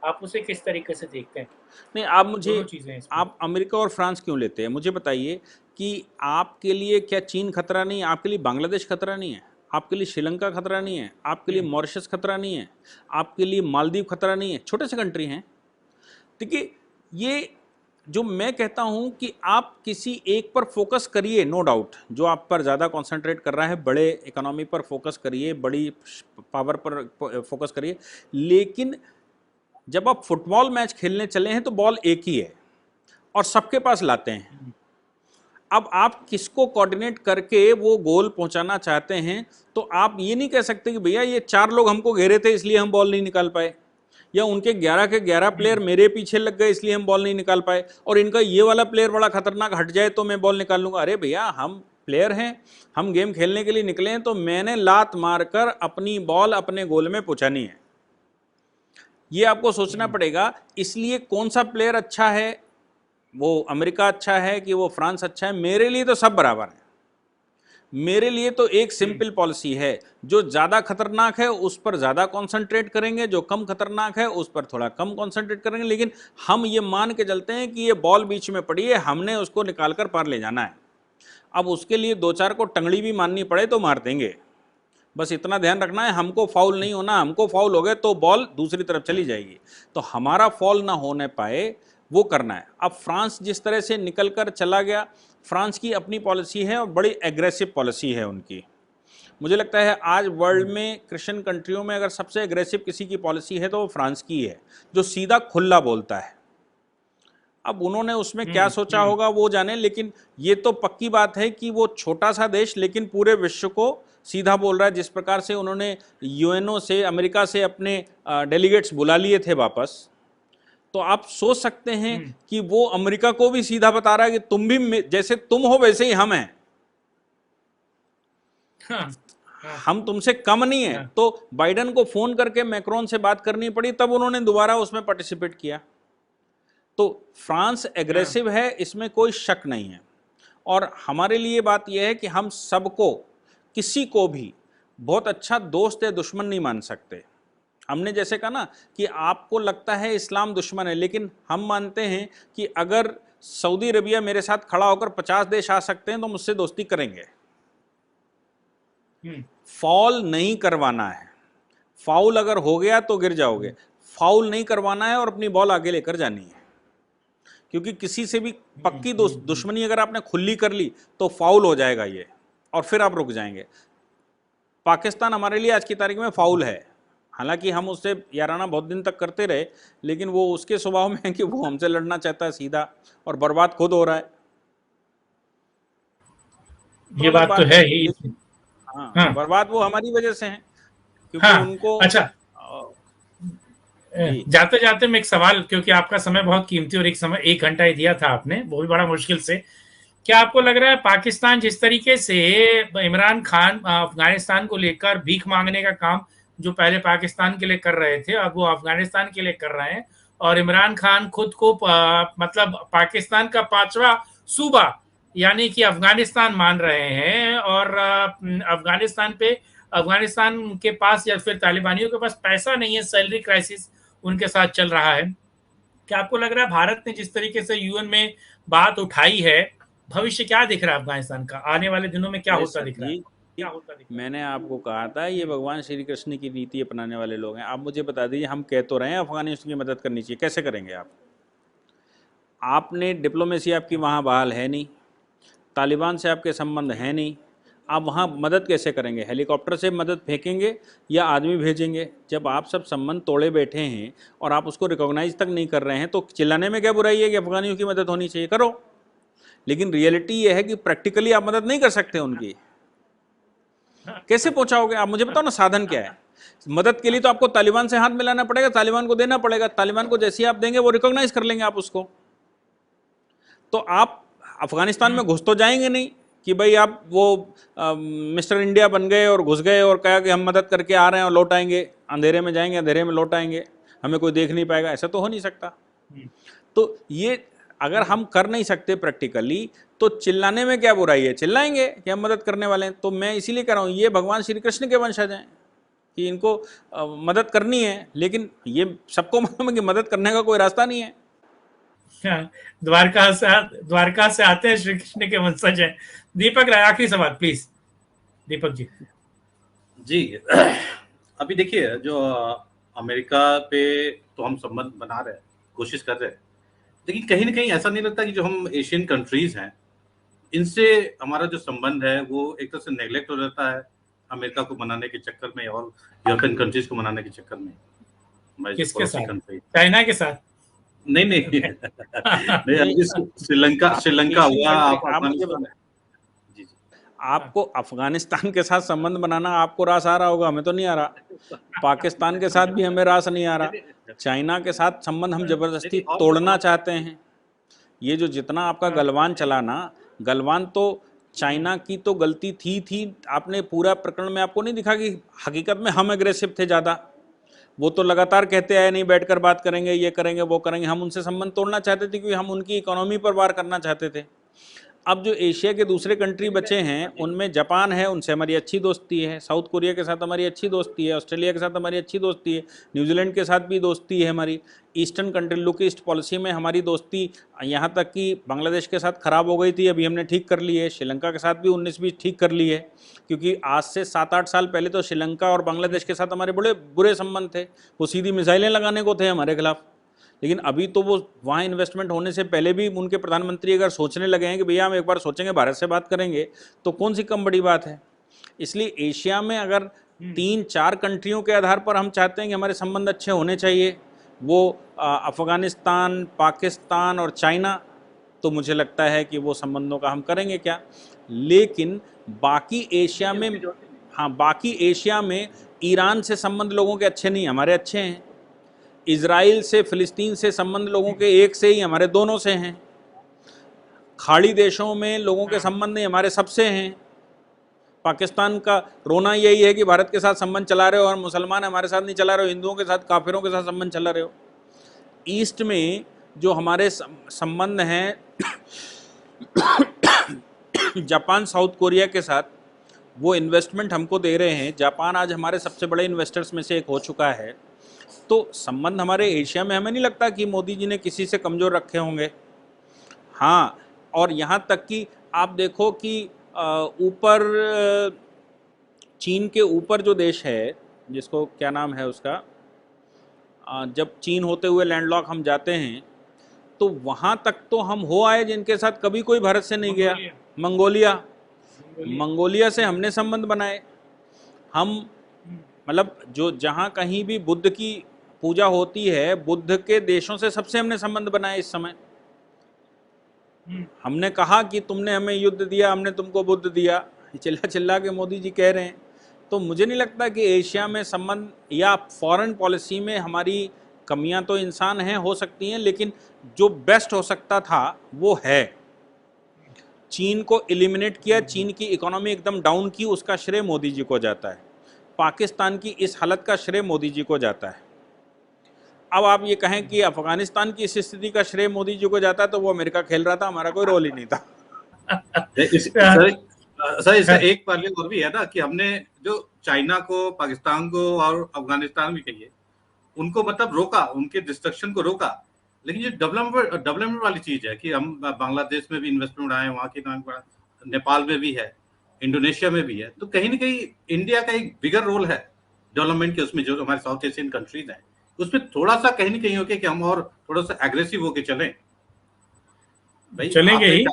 S2: आप उसे किस तरीके से देखते हैं?
S3: नहीं, आप मुझे,
S2: दोनों चीजें हैं इसमें।
S3: आप अमेरिका और फ्रांस क्यों लेते हैं? मुझे बताइए कि आपके लिए क्या चीन खतरा नहीं है? आपके लिए बांग्लादेश खतरा नहीं है? आपके लिए श्रीलंका खतरा नहीं है? आपके लिए मॉरिशस खतरा नहीं है? आपके लिए मालदीव खतरा नहीं है? छोटे से कंट्री हैं। देखिए, ये जो मैं कहता हूं कि आप किसी एक पर फोकस करिए, नो डाउट, जो आप पर ज़्यादा कंसंट्रेट कर रहा है, बड़े इकोनॉमी पर फोकस करिए, बड़ी पावर पर फोकस करिए, लेकिन जब आप फुटबॉल मैच खेलने चले हैं तो बॉल एक ही है और सबके पास लाते हैं। अब आप किसको कोऑर्डिनेट करके वो गोल पहुंचाना चाहते हैं, तो आप ये नहीं कह सकते कि भैया ये 4 लोग हमको घेरे थे इसलिए हम बॉल नहीं निकाल पाए, या उनके 11 के 11 प्लेयर मेरे पीछे लग गए इसलिए हम बॉल नहीं निकाल पाए, और इनका ये वाला प्लेयर बड़ा खतरनाक, हट जाए तो मैं बॉल निकाल लूंगा। अरे भैया, हम प्लेयर हैं, हम गेम खेलने के लिए निकले हैं, तो मैंने लात मारकर अपनी बॉल अपने गोल में पहुंचानी है। ये आपको सोचना पड़ेगा। इसलिए कौन सा प्लेयर अच्छा है, वो अमेरिका अच्छा है कि वो फ्रांस अच्छा है, मेरे लिए तो सब बराबर है। मेरे लिए तो एक सिंपल पॉलिसी है, जो ज़्यादा खतरनाक है उस पर ज़्यादा कंसंट्रेट करेंगे, जो कम खतरनाक है उस पर थोड़ा कम कंसंट्रेट करेंगे, लेकिन हम ये मान के चलते हैं कि ये बॉल बीच में पड़ी है, हमने उसको निकाल कर पार ले जाना है। अब उसके लिए 2-4 को टंगड़ी भी मारनी पड़े तो मार देंगे, बस इतना ध्यान रखना है, हमको फाउल नहीं होना। हमको फाउल हो गए तो बॉल दूसरी तरफ चली जाएगी, तो हमारा फाउल ना होने पाए वो करना है। अब फ्रांस जिस तरह से निकल कर चला गया, फ्रांस की अपनी पॉलिसी है और बड़ी एग्रेसिव पॉलिसी है उनकी। मुझे लगता है आज वर्ल्ड में क्रिश्चियन कंट्रियों में अगर सबसे एग्रेसिव किसी की पॉलिसी है तो वो फ्रांस की है, जो सीधा खुला बोलता है। अब उन्होंने उसमें क्या सोचा होगा वो जाने, लेकिन ये तो पक्की बात है कि वो छोटा सा देश लेकिन पूरे विश्व को सीधा बोल रहा है। जिस प्रकार से उन्होंने यूएनओ से, अमेरिका से अपने डेलीगेट्स बुला लिए थे वापस, तो आप सोच सकते हैं कि वो अमेरिका को भी सीधा बता रहा है कि तुम भी जैसे तुम हो वैसे ही हम हैं। हम तुमसे कम नहीं है। तो बाइडेन को फोन करके मैक्रोन से बात करनी पड़ी, तब उन्होंने दोबारा उसमें पार्टिसिपेट किया। तो फ्रांस एग्रेसिव है, इसमें कोई शक नहीं है। और हमारे लिए बात यह है कि हम सबको, किसी को भी बहुत अच्छा दोस्त या दुश्मन नहीं मान सकते। हमने जैसे कहा ना कि आपको लगता है इस्लाम दुश्मन है, लेकिन हम मानते हैं कि अगर सऊदी अरबिया मेरे साथ खड़ा होकर 50 देश आ सकते हैं तो मुझसे दोस्ती करेंगे। फाउल नहीं करवाना है। फाउल अगर हो गया तो गिर जाओगे, फाउल नहीं करवाना है और अपनी बॉल आगे लेकर जानी है। क्योंकि किसी से भी पक्की दुश्मनी अगर आपने खुली कर ली तो फाउल हो जाएगा ये, और फिर आप रुक जाएंगे। पाकिस्तान हमारे लिए आज की तारीख में फाउल है, हालांकि हम उससे याराना बहुत दिन तक करते रहे, लेकिन वो उसके स्वभाव में है कि वो हमसे लड़ना चाहता है सीधा, और बर्बाद खुद हो रहा है।
S2: ये बात तो है ही।
S3: हाँ, बर्बाद वो हमारी वजह से है, क्योंकि उनको।
S2: अच्छा, जाते जाते मैं एक सवाल, क्योंकि आपका समय बहुत कीमती और एक घंटा ही दिया था आपने, वो भी बड़ा मुश्किल से। क्या आपको लग रहा है पाकिस्तान जिस तरीके से इमरान खान अफगानिस्तान को लेकर भीख मांगने का काम जो पहले पाकिस्तान के लिए कर रहे थे, अब वो अफगानिस्तान के लिए कर रहे हैं, और इमरान खान खुद को मतलब पाकिस्तान का 5वां सूबा यानी कि अफगानिस्तान मान रहे हैं, और अफगानिस्तान के पास या फिर तालिबानियों के पास पैसा नहीं है, सैलरी क्राइसिस उनके साथ चल रहा है। क्या आपको लग रहा है भारत ने जिस तरीके से यूएन में बात उठाई है, भविष्य क्या दिख रहा है अफगानिस्तान का? आने वाले दिनों में क्या होता दिख रहा है?
S3: मैंने आपको कहा था ये भगवान श्री कृष्ण की नीति अपनाने वाले लोग हैं। आप मुझे बता दीजिए, हम कह तो रहे हैं अफगानिस्तान की मदद करनी चाहिए, कैसे करेंगे आप? आपने डिप्लोमेसी आपकी वहाँ बहाल है नहीं, तालिबान से आपके संबंध है नहीं, आप वहाँ मदद कैसे करेंगे? हेलीकॉप्टर से मदद फेंकेंगे या आदमी भेजेंगे? जब आप सब संबंध तोड़े बैठे हैं और आप उसको रिकॉग्नाइज तक नहीं कर रहे हैं तो चिल्लाने में क्या बुराई है कि अफगानियों की मदद होनी चाहिए, करो। लेकिन रियलिटी ये है कि प्रैक्टिकली आप मदद नहीं कर सकते उनकी। कैसे पहुंचाओगे आप? मुझे बताओ ना, साधन क्या है? मदद के लिए तो आपको तालिबान से हाथ मिलाना पड़ेगा, तालिबान को देना पड़ेगा। तालिबान को जैसे ही आप देंगे वो रिकॉग्नाइज कर लेंगे आप उसको। तो आप अफगानिस्तान में घुस तो जाएंगे नहीं कि भाई आप वो मिस्टर इंडिया बन गए और घुस गए और कहा कि हम मदद करके आ रहे हैं और लौट आएंगे, अंधेरे में जाएंगे अंधेरे में लौट आएंगे, हमें कोई देख नहीं पाएगा। ऐसा तो हो नहीं सकता। तो ये अगर हम कर नहीं सकते प्रैक्टिकली तो चिल्लाने में क्या बुराई है? चिल्लाएंगे कि हम मदद करने वाले हैं। तो मैं इसीलिए कह रहा हूँ ये भगवान श्री कृष्ण के वंशज हैं कि इनको मदद करनी है, लेकिन ये सबको मालूम है कि मदद करने का कोई रास्ता नहीं है।
S2: द्वारका से आते हैं, श्री कृष्ण के वंशज हैं। दीपक राय, आखिरी सवाल प्लीज। दीपक जी।
S4: जी अभी देखिए, जो अमेरिका पे तो हम संबंध बना रहे हैं, कोशिश कर रहे हैं, लेकिन कहीं ना कहीं ऐसा नहीं लगता कि जो हम एशियन कंट्रीज हैं इनसे हमारा जो संबंध है वो एक तरह से नेग्लेक्ट हो जाता है अमेरिका को मनाने के चक्कर में और यूरोपियन कंट्रीज को मनाने के चक्कर में।
S2: किसके साथ? चाइना के साथ?
S4: नहीं नहीं नहीं, अभी श्रीलंका हुआ। जी जी।
S3: आपको अफगानिस्तान के साथ संबंध बनाना आपको रास आ रहा होगा, हमें तो नहीं आ रहा। पाकिस्तान के साथ भी हमें रास नहीं आ रहा। चाइना के साथ संबंध हम जबरदस्ती तोड़ना चाहते हैं। ये जो जितना आपका गलवान चला ना, गलवान तो चाइना की तो गलती थी। आपने पूरा प्रकरण में आपको नहीं दिखा कि हकीकत में हम एग्रेसिव थे ज़्यादा। वो तो लगातार कहते आए नहीं बैठकर बात करेंगे, ये करेंगे वो करेंगे। हम उनसे संबंध तोड़ना चाहते थे क्योंकि हम उनकी इकोनॉमी पर वार करना चाहते थे। अब जो एशिया के दूसरे कंट्री बचे हैं उनमें जापान है, उनसे हमारी अच्छी दोस्ती है। साउथ कोरिया के साथ हमारी अच्छी दोस्ती है। ऑस्ट्रेलिया के साथ हमारी अच्छी दोस्ती है। न्यूजीलैंड के साथ भी दोस्ती है हमारी। Eastern country look east policy में हमारी दोस्ती यहाँ तक कि बांग्लादेश के साथ ख़राब हो गई थी, अभी हमने ठीक कर ली है। श्रीलंका के साथ भी 19-20 ठीक कर ली है, क्योंकि आज से 7-8 साल पहले तो श्रीलंका और बांग्लादेश के साथ हमारे बड़े बुरे संबंध थे। वो सीधी मिसाइलें लगाने को थे हमारे खिलाफ। लेकिन अभी तो वो वहाँ इन्वेस्टमेंट होने से पहले भी उनके प्रधानमंत्री अगर सोचने लगे हैं कि भैया हम एक बार सोचेंगे, भारत से बात करेंगे, तो कौन सी कम बड़ी बात है। इसलिए एशिया में अगर 3-4 कंट्रियों के आधार पर हम चाहते हैं कि हमारे संबंध अच्छे होने चाहिए, वो अफ़गानिस्तान, पाकिस्तान और चाइना, तो मुझे लगता है कि वो संबंधों का हम करेंगे क्या। लेकिन बाकी एशिया में, हाँ, बाकी एशिया में ईरान से संबंध लोगों के अच्छे नहीं, हमारे अच्छे हैं। इजराइल से, फिलिस्तीन से संबंध लोगों के एक से ही, हमारे दोनों से हैं। खाड़ी देशों में लोगों के संबंध नहीं, हमारे सबसे हैं। पाकिस्तान का रोना यही है कि भारत के साथ संबंध चला रहे हो और मुसलमान हमारे साथ नहीं चला रहे हो, हिंदुओं के साथ, काफिरों के साथ संबंध चला रहे हो। ईस्ट में जो हमारे संबंध हैं जापान, साउथ कोरिया के साथ, वो इन्वेस्टमेंट हमको दे रहे हैं। जापान आज हमारे सबसे बड़े इन्वेस्टर्स में से एक हो चुका है। तो संबंध हमारे एशिया में, हमें नहीं लगता कि मोदी जी ने किसी से कमज़ोर रखे होंगे। हाँ, और यहाँ तक कि आप देखो कि ऊपर चीन के ऊपर जो देश है, जिसको क्या नाम है उसका, जब चीन होते हुए लैंडलॉक हम जाते हैं तो वहाँ तक तो हम हो आए जिनके साथ कभी कोई भारत से नहीं गया। मंगोलिया से हमने संबंध बनाए। हम मतलब जो जहाँ कहीं भी बुद्ध की पूजा होती है, बुद्ध के देशों से सबसे हमने संबंध बनाए। इस समय हमने कहा कि तुमने हमें युद्ध दिया, हमने तुमको बुद्ध दिया, चिल्ला चिल्ला के मोदी जी कह रहे हैं। तो मुझे नहीं लगता कि एशिया में संबंध या फॉरेन पॉलिसी में हमारी कमियां तो इंसान हैं, हो सकती हैं, लेकिन जो बेस्ट हो सकता था वो है। चीन को एलिमिनेट किया, चीन की इकोनॉमी एकदम डाउन की, उसका श्रेय मोदी जी को जाता है। पाकिस्तान की इस हालत का श्रेय मोदी जी को जाता है। अब आप ये कहें कि अफगानिस्तान की इस स्थिति का श्रेय मोदी जी को जाता है, तो वो अमेरिका खेल रहा था, हमारा कोई रोल ही नहीं था।
S4: सर इसका एक पहलू और भी है ना कि हमने जो चाइना को, पाकिस्तान को और अफगानिस्तान भी कहिए, उनको मतलब रोका, उनके डिस्ट्रक्शन को रोका। लेकिन ये डेवलपमेंट वाली चीज है कि हम बांग्लादेश में भी इन्वेस्टमेंट बढ़ाए, वहाँ के नेपाल में भी है, इंडोनेशिया में भी है। तो कहीं ना कहीं इंडिया का एक बिगर रोल है डेवलपमेंट के उसमें, जो हमारे साउथ एशियन कंट्रीज हैं उसमें थोड़ा सा कहीं ना कहीं होके कि हम और थोड़ा सा एग्रेसिव होके चलें।
S2: चलेंगे ही,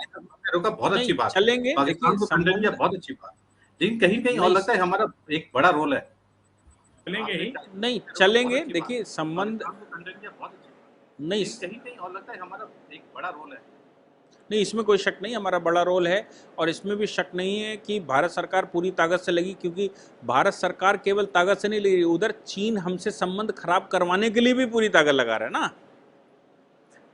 S4: रोका बहुत अच्छी बात,
S3: चलेंगे,
S4: पाकिस्तान को खंडन किया बहुत अच्छी बात, लेकिन कहीं कहीं और लगता है हमारा एक बड़ा रोल है।
S2: चलेंगे ही
S3: नहीं चलेंगे, देखिए संबंध नहीं
S4: कहीं कहीं और लगता है हमारा एक बड़ा रोल है।
S3: नहीं, इसमें कोई शक नहीं, हमारा बड़ा रोल है। और इसमें भी शक नहीं है कि भारत सरकार पूरी ताकत से लगी, क्योंकि भारत सरकार केवल ताकत से नहीं लगी, उधर चीन हमसे संबंध खराब करवाने के लिए भी पूरी ताकत लगा रहा है ना।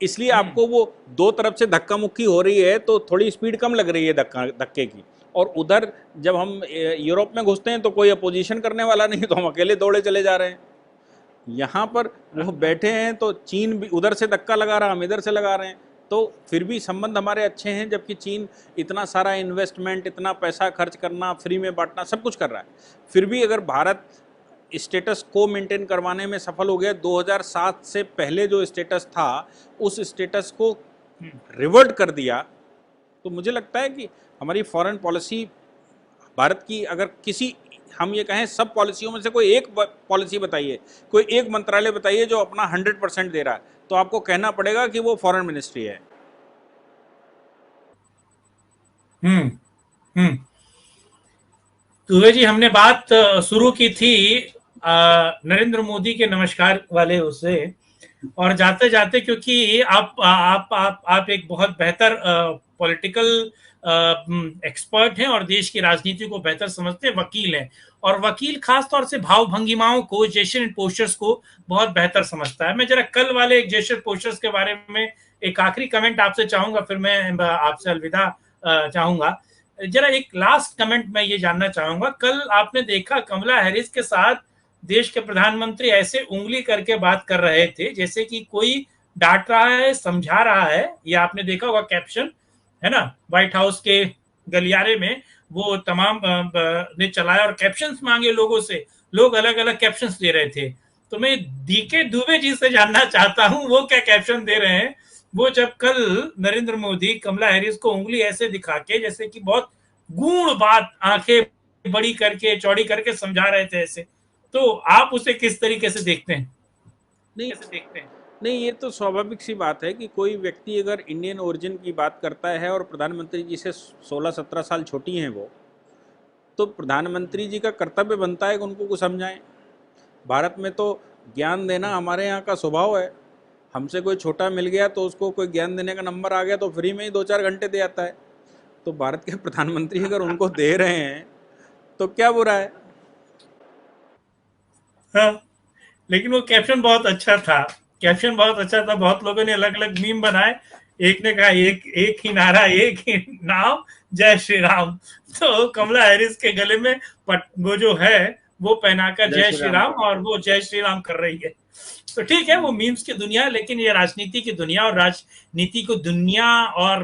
S3: इसलिए आपको वो दो तरफ से धक्का मुक्की हो रही है तो थोड़ी स्पीड कम लग रही है धक्के की। और उधर जब हम यूरोप में घुसते हैं तो कोई अपोजिशन करने वाला नहीं, तो हम अकेले दौड़े चले जा रहे हैं। यहाँ पर वो बैठे हैं तो चीन भी उधर से धक्का लगा रहा, हम इधर से लगा रहे हैं, तो फिर भी संबंध हमारे अच्छे हैं, जबकि चीन इतना सारा इन्वेस्टमेंट, इतना पैसा खर्च करना, फ्री में बांटना, सब कुछ कर रहा है। फिर भी अगर भारत स्टेटस को मेंटेन करवाने में सफल हो गया, 2007 से पहले जो स्टेटस था उस स्टेटस को रिवर्ट कर दिया, तो मुझे लगता है कि हमारी फॉरेन पॉलिसी भारत की, अगर किसी हम ये कहें सब पॉलिसियों में से कोई एक पॉलिसी बताइए, कोई एक मंत्रालय बताइए जो अपना 100% दे रहा है, तो आपको कहना पड़ेगा कि वो फॉरेन मिनिस्ट्री है।
S2: दुबे जी, हमने बात शुरू की थी नरेंद्र मोदी के नमस्कार वाले उससे, और जाते जाते, क्योंकि आप एक बहुत बेहतर पॉलिटिकल एक्सपर्ट हैं और देश की राजनीति को बेहतर समझते हैं, वकील हैं, और वकील खास तौर से भाव भंगिमाओं को, जेस्चर एंड पोस्चर्स को बहुत बेहतर समझता है। मैं जरा कल वाले एक जेस्चर पोस्चर्स के बारे में एक आखिरी कमेंट आपसे चाहूंगा, फिर मैं आपसे अलविदा चाहूंगा। जरा एक लास्ट कमेंट मैं ये जानना चाहूंगा, कल आपने देखा कमला हैरिस के साथ देश के प्रधानमंत्री ऐसे उंगली करके बात कर रहे थे जैसे कि कोई डांट रहा है, समझा रहा है। ये आपने देखा होगा कैप्शन, है ना, व्हाइट हाउस के गलियारे में वो तमाम ने चलाया और कैप्शंस मांगे लोगों से, लोग अलग अलग कैप्शंस दे रहे थे। तो मैं डीके दुबे जी से जानना चाहता हूं वो क्या कैप्शन दे रहे हैं। वो जब कल नरेंद्र मोदी कमला हैरिस को उंगली ऐसे दिखा के, जैसे कि बहुत गूढ़ बात, आंखें बड़ी करके, चौड़ी करके समझा रहे थे ऐसे, तो आप उसे किस तरीके से देखते हैं?
S3: नहीं, ये तो स्वाभाविक सी बात है कि कोई व्यक्ति अगर इंडियन ओरिजिन की बात करता है और प्रधानमंत्री जी से 16-17 साल छोटी हैं वो, तो प्रधानमंत्री जी का कर्तव्य बनता है कि उनको कुछ समझाएं। भारत में तो ज्ञान देना हमारे यहाँ का स्वभाव है। हमसे कोई छोटा मिल गया तो उसको कोई ज्ञान देने का नंबर आ गया तो फ्री में ही 2-4 घंटे दे आता है। तो भारत के प्रधानमंत्री अगर उनको दे रहे हैं तो क्या बुरा है।
S2: हाँ, लेकिन वो कैप्शन बहुत अच्छा था, कैप्शन बहुत अच्छा था। बहुत लोगों ने अलग अलग मीम बनाए। एक ने कहा एक ही नारा, एक ही नाम, जय श्री राम। तो कमला हैरिस के गले में वो जो है वो पहनाकर जय श्री राम, और वो जय श्री राम कर रही है। तो ठीक है, वो मीम्स की दुनिया, लेकिन ये राजनीति की दुनिया, और राजनीति को दुनिया और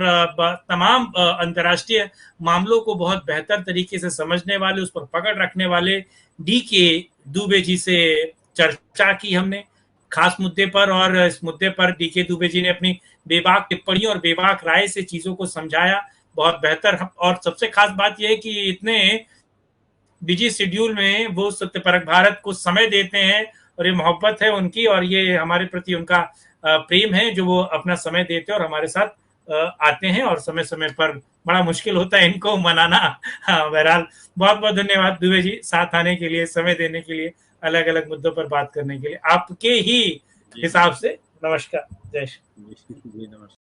S2: तमाम अंतर्राष्ट्रीय मामलों को बहुत बेहतर तरीके से समझने वाले, उस पर पकड़ रखने वाले डीके दुबे जी से चर्चा की हमने खास मुद्दे पर, और इस मुद्दे पर डीके दुबे जी ने अपनी बेबाक टिप्पणी और बेबाक राय से चीजों को समझाया बहुत बेहतर। और सबसे खास बात यह है कि इतने बिजी शेड्यूल में वो सत्यपरक भारत को समय देते हैं, और ये मोहब्बत है उनकी, और ये हमारे प्रति उनका प्रेम है जो वो अपना समय देते हैं और हमारे साथ आते हैं, और समय समय पर बड़ा मुश्किल होता है इनको मनाना। हाँ, बहरहाल बहुत बहुत धन्यवाद दुबे जी, साथ आने के लिए, समय देने के लिए, अलग अलग मुद्दों पर बात करने के लिए। आपके ही हिसाब से नमस्कार, जय श्री।
S3: जी नमस्कार।